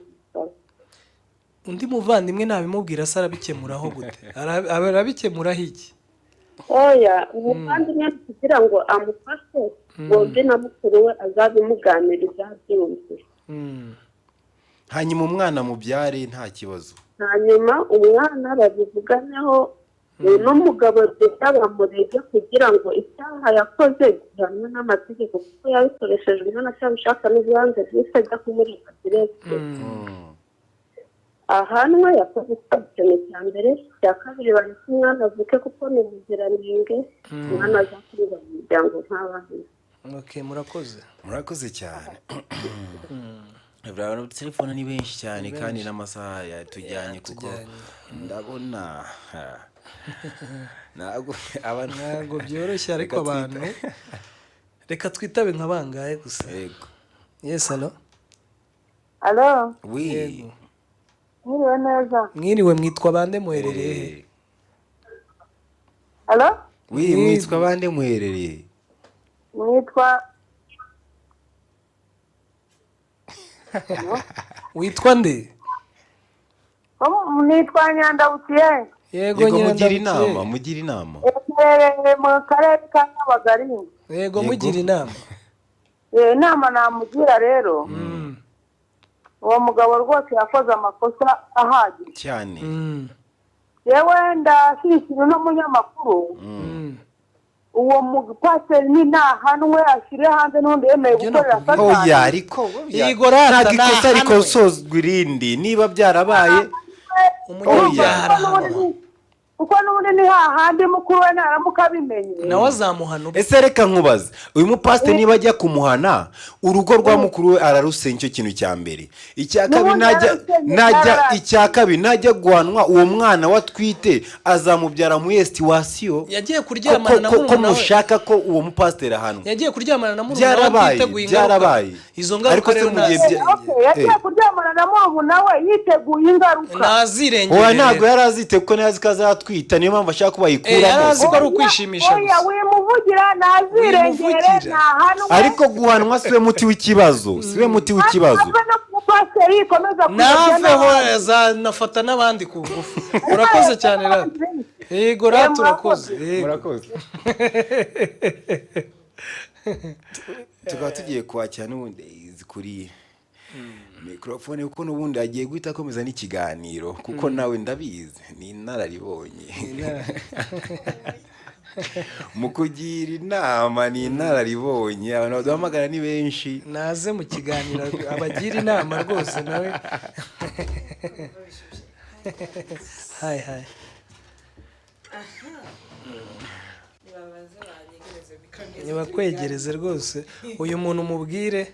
Speaker 2: undi muvandimwe nabimubwira se arabikemuraho gute? arabikemuraho iki?
Speaker 6: oya umuvandimwe kugira ngo amufashe bombi na mukuru we azabimuganiriza byumve.
Speaker 1: hanyuma umwana mubyare nta kibazo.
Speaker 6: hanyuma umwana babivuganeho n'umugabo bamurege kugira ngo icyaha yakoze gihanwe n'amategeko kuko yabikoresheje umwana cyabishaka n'ubuhanze bwise ajya kumurika direct. ahanwe yakoze ikintu cya mbere, cya kabiri bari umwana avuke kuko ni ubuziranenge umwana azakurira mu muryango nk'abandi.
Speaker 2: Okay,
Speaker 1: murakoze cyane. Abantu telefone ni benshi cyane kandi n'amasaha yatujyanye kuko ndabona
Speaker 2: ntabwo byoroshye ariko abantu reka twitabe nka bangahe gusa.
Speaker 1: Yego.
Speaker 2: Yes, hello.
Speaker 3: Hello.
Speaker 1: Oui.
Speaker 3: Mwiriwe neza.
Speaker 2: Mwiriwe, mwitwa bande muherereye he?
Speaker 3: Hello?
Speaker 1: Oui, mwitwa bande muherereye?
Speaker 2: Witwa nde?
Speaker 3: Nitwa Nyandabutiye.
Speaker 2: Yego
Speaker 1: mugira inama. Mu
Speaker 3: karere ka Nyabagari.
Speaker 2: Yego mugira inama.
Speaker 3: Inama namugira rero. Uwo mugabo rwose yakoze amakosa ahagije
Speaker 1: cyane.
Speaker 3: yewe ndashyikira n'umunyamakuru. uwo mupasiteri ni ntahanwe ashyire hanze n'undi yemeye gukorera satani.
Speaker 1: oya ariko
Speaker 2: igorata
Speaker 1: ikosa ariko sozwa irindi niba byarabaye
Speaker 3: kuko n'ubundi ni hahandi mukuru we naramuka abimenye
Speaker 2: nawe azamuhana.
Speaker 1: ese reka nkubaze uyu mupasiteri niba ajya kumuhana urugo rwa mukuru we ararusenya, icyo kintu cya mbere. icya kabiri najya guhanwa uwo mwana watwite azamubyara mu esitiwasiyo.
Speaker 2: yagiye kuryamana na murumuna we.
Speaker 1: ko mushaka ko uwo mupasiteri ahanwa.
Speaker 2: yagiye kuryamana na murumuna we yiteguye
Speaker 1: ingaruka.
Speaker 2: izo ngaruka rero
Speaker 3: yagiye kuryamana na murumuna we yiteguye ingaruka.
Speaker 2: nazirengera.
Speaker 1: oya ntabwo yari azite kuko ntazi ko azatwita, niyo mpamvu ashaka ko bayikuramo.
Speaker 2: yarazi ko ari ukwishimisha
Speaker 3: gusa. oya wimuvugira nazirengere ntahanwe.
Speaker 1: ariko guhanwa siwe muti w'ikibazo.
Speaker 2: naveho azanafata n'abandi ku ngufu. urakoze cyane rero. yego rero turakoze.
Speaker 1: tukaba tugiye kwakira n'ubundi zikuriye mikrofone kuko n'ubundi agiye guhita akomeza n'ikiganiro kuko nawe ndabizi ni inararibonye mu kugira inama. ni inararibonye, abantu baduhamagara ni benshi.
Speaker 2: naze mu kiganiro abagira inama rwose nawe. Hi. Nibakwegereze rwose uyu muntu mubwire.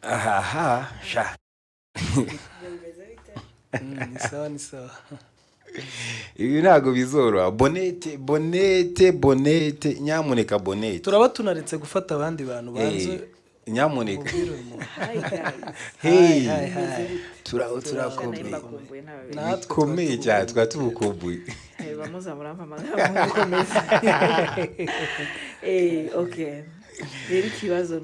Speaker 1: Aha sha
Speaker 2: ni sawa.
Speaker 1: ibi ntabwo bizoroha. bonete nyamuneka bonete.
Speaker 2: turaba tunaretse gufata abandi bantu banze.
Speaker 1: nyamuneka. turakomeye cyane twaba tubukumbuye.
Speaker 7: Okay. rero ikibazo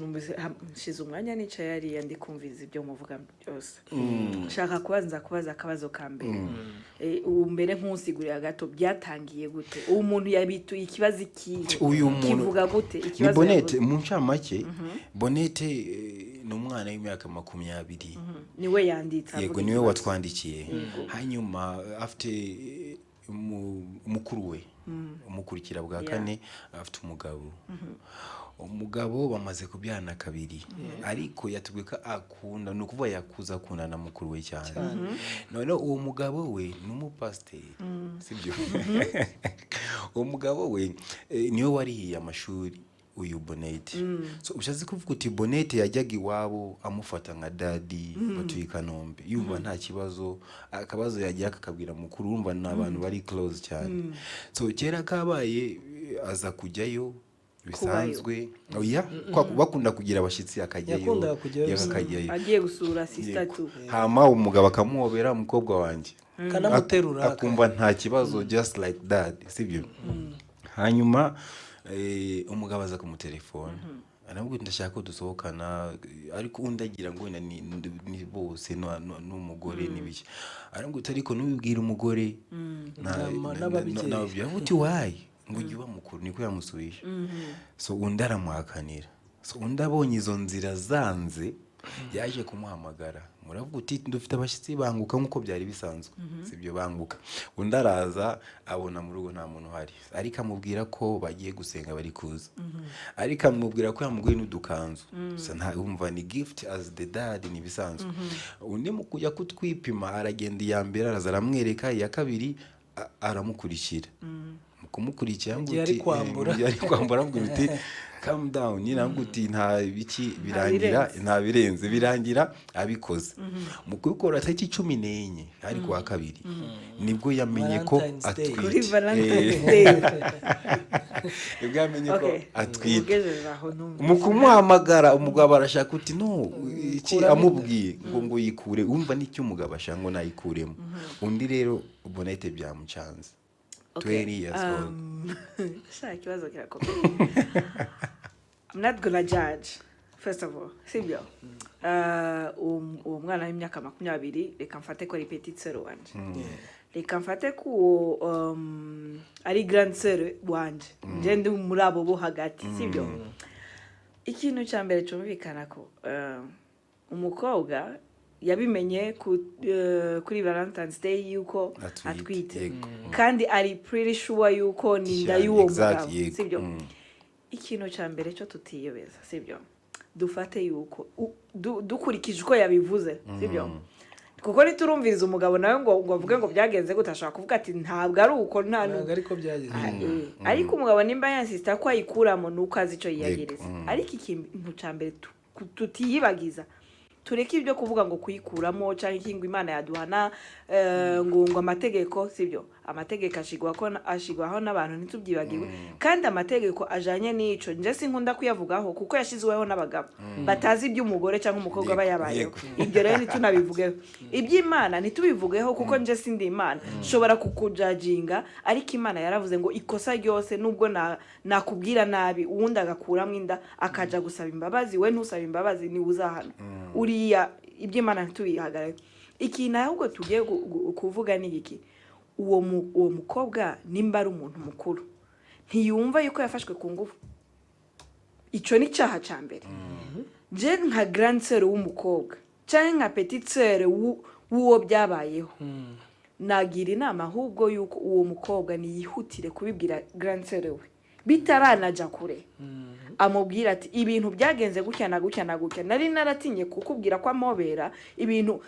Speaker 7: nshize umwanya nicaye hariya ndi kumviza ibyo muvuga byose. nshaka kubaza akabazo ka mbere. ubu mbere nk'usigurira gato byatangiye gute? uwo muntu yabituye ikibazo kivuga gute ikibazo?
Speaker 1: Bonete mu ncamake. Bonete ni umwana w'imyaka 20.
Speaker 7: niwe yanditse.
Speaker 1: yego niwe watwandikiye. hanyuma afite umukuru we umukurikira bwa kane afite umugabo bamaze kubyana kabiri. ariko yatubwiye ko akunda, ni ukuvuga yakuza akunda na mukuru we cyane. none uwo mugabo we ni umupasiteri sibyo? uwo mugabo we niwe warihiye amashuri uyu Bonete. so ushaze kuvuga uti Bonete yajyaga iwabo amufata nka dadi batuye Kanombe, yumva nta kibazo, akabazo yagiye akakabwira mukuru, urumva n'abantu bari close cyane. so kera kabaye aza kujyayo bisanzwe oya kwa bakunda kugira abashitsi akajyayo
Speaker 7: agiye gusura sister tu
Speaker 1: hama umugabo akamuhobera umukobwa wanjye
Speaker 2: kanamuterura
Speaker 1: akumva nta kibazo just like that sibyo hanyuma umugabo aza kumutelefona anamubwira ndashaka ko dusohokana ariko undagira ngo ni bose n'umugore n'ibiki arambwira ariko nubibwira umugore n'ababyeyi uti wayi ngo ujye uba mukuru niko yamusubije so undi aramuhakanira so undi abonye izo nzira zanze yaje kumuhamagara muravuga uti dufite abashyitsi banguka nk'uko byari bisanzwe sibyo banguka undi araza abona mu rugo nta muntu uhari ariko amubwira ko bagiye gusenga bari kuza ariko amubwira ko yamuguye n'udukanzu umva ni gift as the dad ni bisanzwe undi mu kujya kutwipima aragenda iya mbere araza aramwereka iya kabiri aramukurikira kumukurikira
Speaker 2: yari
Speaker 1: kwambura ngo uti calm down nyina ngo uti nta biki birangira nta birenze birangira abikoze mu kubikora tariki 14 ariko wa kabiri nibwo yamenye ko atwite nibwo yamenye ko atwite mu kumuhamagara umugabo arashaka uti no iki amubwiye ngo yikure umva n'icyo umugabo ashaka ngo nayikuremo undi rero Bonette byamucanze 20 years old.
Speaker 7: I'm not gonna judge, first of all. Sibyo. Umwana w'imyaka 20 reka mfate ko ari petite sœur wanje. Reka mfate ko ari grande sœur wanje. Je ndi muri abo bo hagati, sibyo. Ikintu cyambere cyumvikana ko umukobwa yabimenye kuri Valentine's Day yuko atwite kandi ari pretty sure yuko ninda y'uwo mugabo sibyo ikintu cyambere cyo tutiyobeza sibyo dufate yuko dukurikije uko yabivuze sibyo kuko niturumviriza umugabo nawe ngo avuge ngo byagenze gutashaka kuvuga ati ntabwo ari uko ntabwo
Speaker 2: ariko byagenze
Speaker 7: ariko umugabo nimba yansista ko ayikuramo nuko azi icyo yiyagereza ariko ikintu cyambere tutiyibagiza tureke ibyo kuvuga ngo kuyikuramo cyangwa ikingo Imana yaduhana ngo amategeko sibyo amategeko ashigwaho n'abantu ntitubyibagiwe kandi amategeko ajanye n'ico nje sinkunda kuyavugaho kuko yashizweho n'abagabo batazi iby'umugore cyangwa umukobwa bayabayeho ibyo rero nitunabivugeho iby'Imana ntitubivugeho kuko nje sindi Imana shobora kukujajinga ariko Imana yaravuze ngo ikosa ryose nubwo nakubwira nabi uwundi agakuramo inda akaja gusaba imbabazi we ntusaba imbabazi ni uzahana uriya iby'Imana ntitubihagarare iki ahubwo tugiye kuvuga ni iki uwo mukobwa nimba ari umuntu mukuru ntiyumva yuko yafashwe ku ngufu ico ni cyaha cyambere je nka grande sœur w'umukobwa cyangwa nka petite sœur w'uwo byabayeho nagira inama ahubwo yuko uwo mukobwa niyihutire kubibwira grande sœur we bitaranaja kure amubwira ati ibintu byagenze gutya na gutya na gutya nari naratinye kukubwira ko amobera ibintu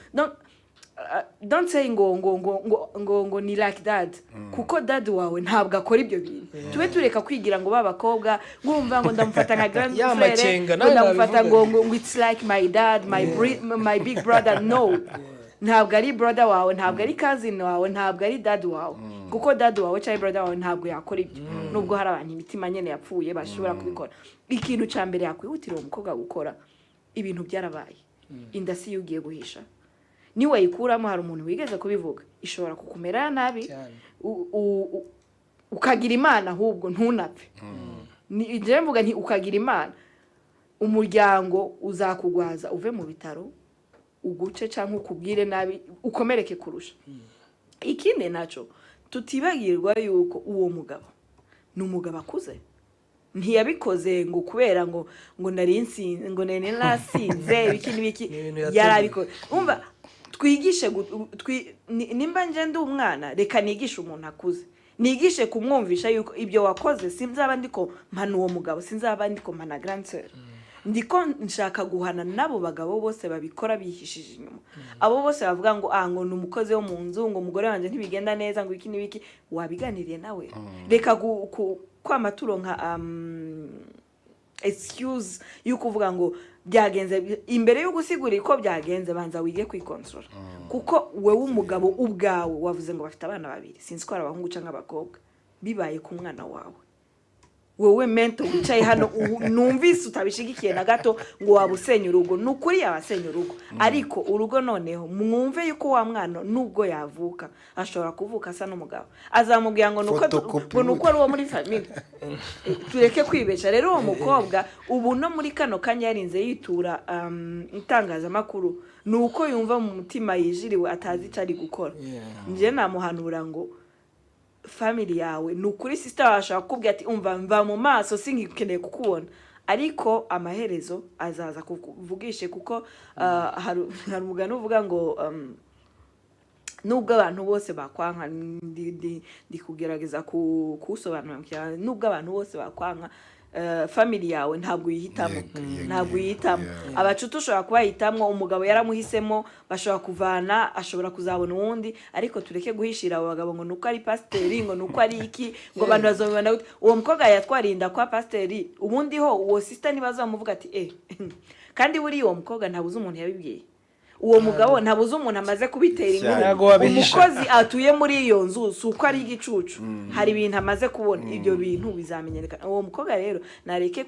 Speaker 7: don't say ngo ni like that kuko dad wawe ntabwo akora ibyo bintu tube tureka kwigira ngo babakobwa ngumva ngo ndamufata nka grandmother ndamufata ngo it's like my dad my big brother no ntabwo ari brother wawe ntabwo ari cousin wawe ntabwo ari dad wawe kuko dad wawe cyangwa brother wawe ntabwo yakora ibyo nubwo hari abantu imitima nyene yapfuye bashobora kubikora ikintu cyambere yakwihutira umukobwa gukora ibintu byarabaye inda si yugiye guhisha niwe yikuramo hari umuntu wigeze kubivuga ishobora kukumera nabi ukagira Imana ahubwo ntunapfe ni je mvuga nti ukagira Imana umuryango uzakugwaza uve mu bitaro uguce cyangwa ukubwire nabi ukomereke kurusha ikindi naco tutibagirwa yuko uwo mugabo n'umugabo akuze ntiyabikoze ngo kubera ngo narinsinze ngo nene nasinze biki yarabiko umva twigishe nimba nje ndi umwana reka nigishe umuntu akuze nigishe kumwumvisha yuko ibyo wakoze sinzaba ndiko mpana uwo mugabo sinzaba ndiko mpana grande sœur ndiko nshaka guhana nabo bagabo bose babikora bihishije inyuma abo bose bavuga ngo ngo numukoze wo mu nzu ngo umugore wanje ntibigenda neza ngo iki nibiki wabiganiriye nawe reka kwamaturo nka excuse yuko uvuga ngo byagenze imbere yo gusigura ko byagenze banza wige kwikontrola kuko we w'umugabo ubwawe wavuze ngo bafite abana babiri sinzi ko ari abahungu cyangwa abakobwa bibaye ku mwana wawe wowe Mento wicaye hano numvise utabishigikiye na gato ngo wabusenya urugo nukuri yabasenya urugo ariko urugo noneho mwumve yuko wa mwana nubwo yavuka ashobora kuvuka asa n'umugabo azamubwira ngo nuko ari uwo muri family tureke kwibesha rero uwo mukobwa ubu no muri kano kanya yarinze yitura itangazamakuru nuko yumva mu mutima yijiriwe atazi icyo ari gukora nje namuhanura ngo family yawe nukuri sister washaka kubwira ati umva mva mu maso singikeneye kukubona ariko amaherezo azaza kuvugishe kuko hari umugani uvuga ngo nubwo abantu bose bakwanka ndi kugerageza kusobanura nubwo abantu bose bakwanka family yawe ntabwo yihitamo abacuti ushobora kuba yitamwo umugabo yaramuhisemo bashobora kuvana ashobora kuzabona uwundi ariko tureke guhishira abo bagabo ngo nuko ari pasiteri ngo nuko ari iki ngo abantu bazobibona uwo mukobwa yatwarinda kwa pasiteri ubundi ho uwo sister nibazamuvuga ati kandi buri uwo mukobwa ntabuze umuntu yabibwiye uwo mugabo ntabuze umuntu amaze kubitera inkuru umukozi atuye muri iyo nzu suko ari igicucu hari ibintu amaze kubona ibyo bintu bizamenyekana uwo mukobwa rero nareke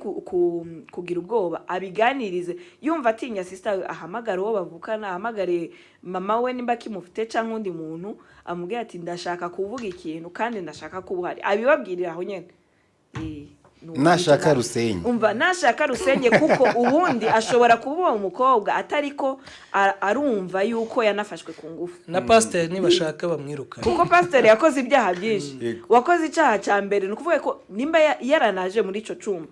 Speaker 7: kugira ubwoba abiganirize yumva atinya sister ahamagara uwo bavukana ahamagare mama we nimba kimufite cyangwa undi muntu amubwira ati ndashaka kuvuga ikintu kandi ndashaka kubuhari abibabwirira aho nyene
Speaker 1: nashaka rusenye
Speaker 7: umva nashaka rusenye kuko ubundi ashobora kuba umukobwa atariko arumva yuko yanafashwe ku ngufu
Speaker 2: na pastor nibashaka bamwiruka
Speaker 7: kuko pastor yakoze ibyaha byinshi wakoze icyaha cya mbere no kuvuga ko nimba yaranaje muri ico cuma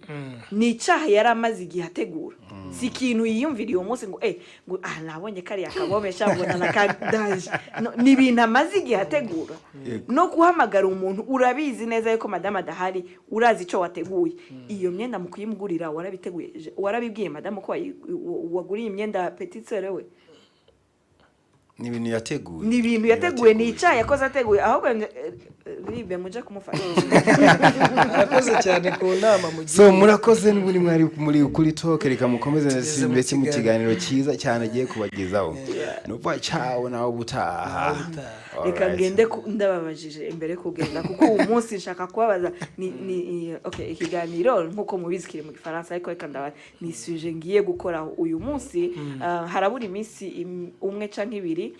Speaker 7: ni icyaha yaramaze igihe ategura si kintu yiyumviriye uwo munsi ngo ngo nabonye kari yakabomesha ngo nakadaje ni bintu amaze igihe ategura no guhamagara umuntu urabizi neza yuko madame adahari urazi ico wateguye iyo myenda mu kuyimugurira warabiteguye warabibwiye madame ko waguriye imyenda petite sœur we
Speaker 1: ni ibintu
Speaker 7: yateguye ni icyaha yakoze ateguye ahubwo ribe muje kumufasha
Speaker 2: arakoze cyane ku nama mu gihe
Speaker 1: so murakoze n'uburi mwari muri Ukuri talk reka mukomeze ndetse mu kiganiro cyiza cyane agiye kubagezaho nuva cyawo nawo butaha
Speaker 7: reka ngende ndababajije imbere kugenda kuko uyu munsi nshaka kubabaza ni okay ikiganiro nkuko mubizikire mu Gifaransa ariko reka ndabaza ni sujet ngiye gukora uyu munsi harabura iminsi umwe canke ibiri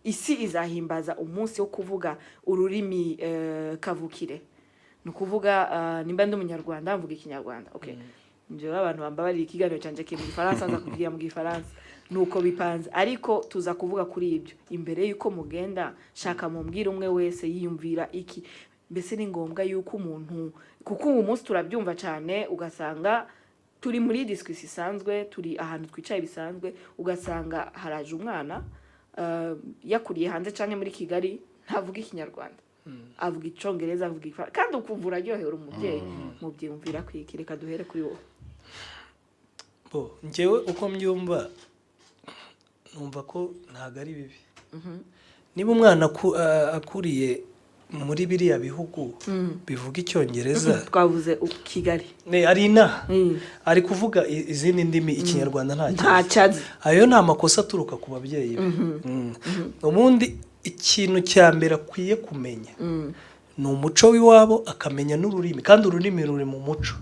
Speaker 7: isi izahimbaza umunsi wo kuvuga ururimi kavukire no kuvuga nimba ndi umunyarwanda mvuga ikinyarwanda okay nje abantu bambabari ikiganiro canje mu Gifaransa nza kugira mu Gifaransa nuko bipanze ariko tuza kuvuga kuri ibyo imbere yuko mugenda shaka mumbwira umwe wese yiyumvira iki mbese ni ngombwa yuko umuntu kuko uwo munsi turabyumva cyane ugasanga turi muri discussion isanzwe turi ahantu twicaye bisanzwe ugasanga haraje umwana yakuriye hanze cyane muri Kigali ntavuga ikinyarwanda avuga icongereza avuga kandi ukumva uraryohera umubyeyi mubyumvira kwikireka duhere kuri wowe
Speaker 2: njyewe uko mbyumva numva ko ntago ari bibi niba umwana akuriye muri biriya bihugu bivuga icyongereza
Speaker 7: twavuze Kigali
Speaker 2: ari ari kuvuga izindi ndimi ikinyarwanda
Speaker 7: ntacyazi
Speaker 2: ayo nta makosa aturuka ku babyeyi ubundi ikintu cya mbere akwiye kumenya ni umuco w'iwabo akamenya n'ururimi kandi ururimi ruri mu muco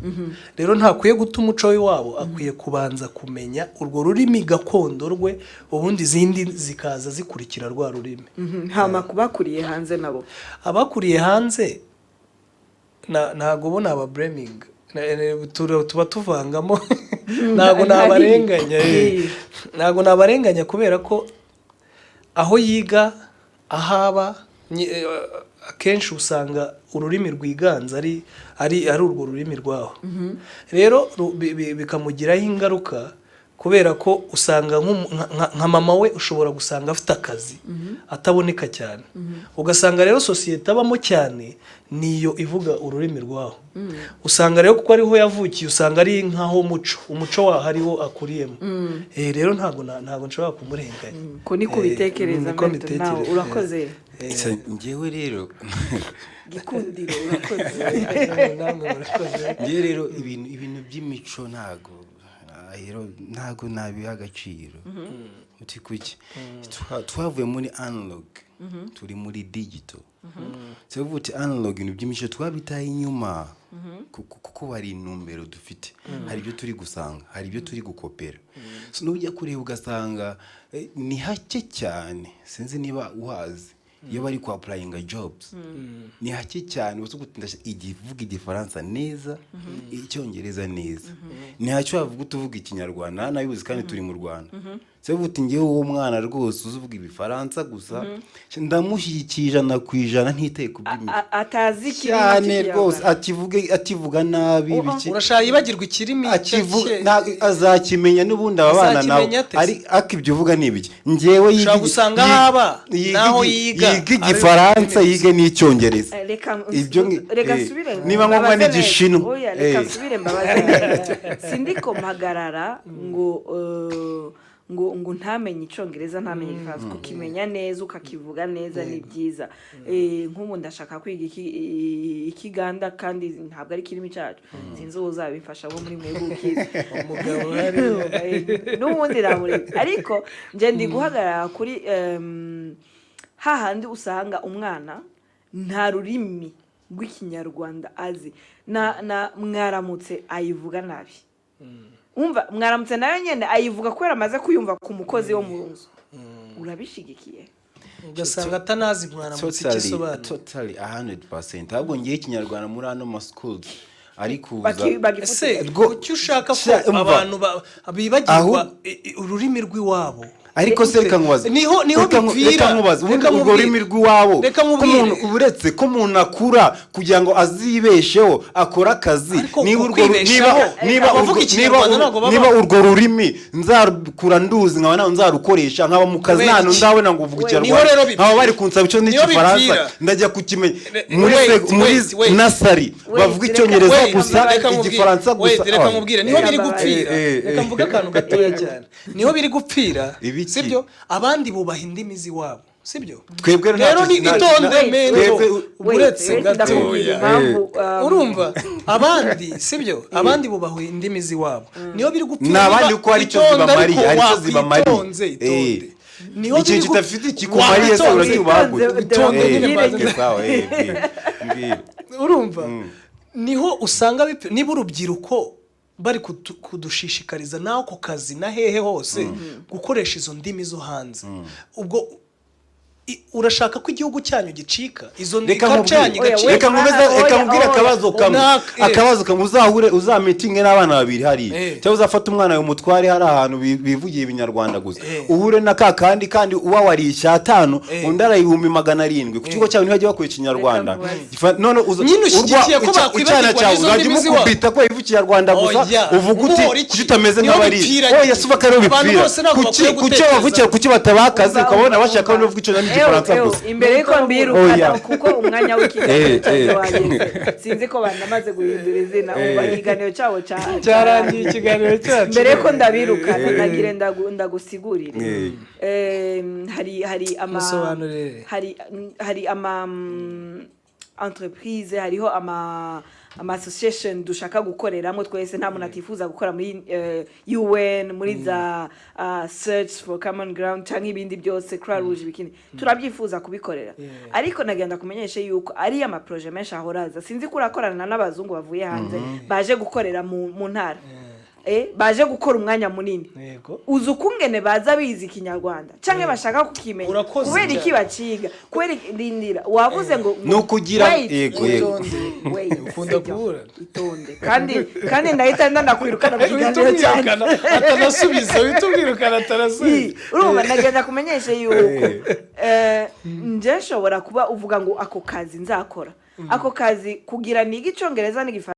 Speaker 2: rero ntakwiye guta umuco w'iwabo akwiye kubanza kumenya urwo rurimi gakondo rwe ubundi izindi zikaza zikurikira rwa rurimi
Speaker 7: hama kubakuriye hanze nabo
Speaker 2: abakuriye hanze ntago bona aba blaming tuba tuvangamo ntago nabarenganya kubera ko aho yiga ahaba akenshi usanga ururimi rwiganza ari urwo rurimi rwaho rero bikamugiraho ingaruka kubera ko usanga nka mama we ushobora gusanga afite akazi ataboneka cyane ugasanga rero sosiyete abamo cyane niyo ivuga ururimi rwaho usanga rero kuko ariho yavukiye usanga ari nkaho umuco waho ariwo akuriyemo rero ntago nshobora kumurenganya
Speaker 7: ko niko bitekereza nawe urakoze
Speaker 1: njyewe rero
Speaker 7: gikundiro urakoze
Speaker 1: njyewe rero ibintu by'imico ntago ntago nabiha agaciro uti kuki twavuye muri analog turi muri digital so vuti analog ni byimico twabitaye inyuma kuko bari intumbero dufite hari ibyo turi gusanga hari ibyo turi gukopera so nujya kureba ugasanga ni hake cyane sinzi niba uhazi iyo bari ku applying jobs ni hake cyane uzo gutindasha igivuga igifaransa neza icyongereza neza ni hacyo bavuga utuvuga ikinyarwanda nabibuze kandi turi mu Rwanda se vuti ngiye uwo mwana rwose uzuvuga ibifaransa gusa ndamushyikije na kwijana ntiteye kubyimira
Speaker 7: atazi
Speaker 1: cyane rwose ativuga nabi
Speaker 2: biki urashaka yibagirwa ikirimi
Speaker 1: azakimenya n'ubundi abana nawe ari akibyo uvuga nibiki ngewe
Speaker 2: yiga gusanga haba naho yiga
Speaker 1: igifaransa yiga n'icyongereza
Speaker 7: reka subire
Speaker 1: niba ngombwa n'igishino
Speaker 7: reka subire mbabaze sindiko mpagarara ngo ntamenye icyongereza ntamenye igifaransa kukimenya neza ukakivuga neza ni byiza nk'ubu ndashaka kwiga ikiganda kandi ntabwo ari kirimi cyacu sinzi uzabifasha bo muri mwebwe ukize
Speaker 2: umugabo
Speaker 7: n'ubundi ramuri ariko nje ndi guhagarara kuri hahandi usanga umwana nta rurimi rw'ikinyarwanda azi na mwaramutse ayivuga nabi umva mwaramutse nayo nyene ayivuga ko yaramaze kuyumva ku mukozi wo mu nzu urabishigikiye
Speaker 2: ugasanga atanazi mwaramutse ikisobanuro
Speaker 1: totally 100% ahubwo ngiye ikinyarwanda muri ano ma schools ariko
Speaker 2: ese cyo ushaka ko abantu bibagirwa ururimi rw'iwabo
Speaker 1: ariko se reka nkubaza
Speaker 2: niho bipfira
Speaker 1: ubwo rurimi rw'iwabo uretse ko umuntu akura kugira ngo azibesheho akora akazi niba urwo rurimi nzakura nduzi nkaba nawe nzarukoresha nkaba mu kazi nano ndabona ngo uvuga ikinyarwanda nkaba bari kunsaba icyo n'igifaransa ndajya kukimenya muri nasari bavuga icyongereza gusa igifaransa gusa
Speaker 2: reka mubwire niho biri gupfira reka mvuga akantu gatoya cyane niho biri gupfira sibyo abandi bubaha indimi ziwabo sibyo
Speaker 1: twebwe
Speaker 2: rero ni itonde mento uretse gatoya urumva abandi sibyo abandi bubaha indimi ziwabo niho biri gupfira
Speaker 1: nabandi uko ari cyo zibamariye ari cyo zibamariye niho biri kitafite ikikumariye so uracyubagura
Speaker 2: itonde nyine sawa urumva niho usanga niba urubyiruko bari kudushishikariza naho ko kazi na hehe hose gukoresha izo ndimi zo hanze ubwo urashaka ko igihugu cyanyu gicika izo ndimi cyanyu gacika
Speaker 1: reka nkubwira akabazo kamwe uzamitinge n'abana babiri hari cyangwa uzafata umwana w'umutware hari ahantu bivugiye ibinyarwanda gusa uhure na kandi uwa warisha 5 undi arayihumbi 700 ku kigo cyawe ntihajye bakora ikinyarwanda none
Speaker 2: nyine ushyigikiye ko bakwibagirwa izo ndimi ziwabo
Speaker 1: ukubita ko ivugiye ikinyarwanda gusa uvuga uti kutameze nk'abari oya suba kare bipfira kuki bavukiye kuki batabakaze ukabona bashaka no kuvuga icyongereza
Speaker 7: imbere yuko mbirukana kuko umwanya w'ikiganiro wageze sinzi ko banamaze guhindura izina ikiganiro cyabo
Speaker 2: cyarangiye ikiganiro cyacu
Speaker 7: mbere yuko ndabirukana nagire ndagusigurire hari ama entreprise hariho ama association dushaka gukoreramo twese nta muntu atifuza gukora muri UN muri za search for common ground cyangwa ibindi byose Croix Rouge bikini turabyifuza kubikorera ariko nagenda kumenyesha yuko ari ama projet menshi ahoraza sinzi kurakorana n'abazungu bavuye hanze baje gukorera mu ntara baje gukora umwanya munini uzi ukungene baza bizi ikinyarwanda canke bashaka kukimenya kubera iki baciga kubera rindira wavuze ngo
Speaker 1: nukugira
Speaker 2: ukunda kubura
Speaker 7: itonde kandi ndahita ndakwirukana kukiganiro cyane
Speaker 2: atanasubiza bitubwirukana atarasubiza
Speaker 7: urumva nagenda kumenyesha yuko nje nshobora kuba uvuga ngo ako kazi nzakora ako kazi kugira niga icyongereza n'igifaransa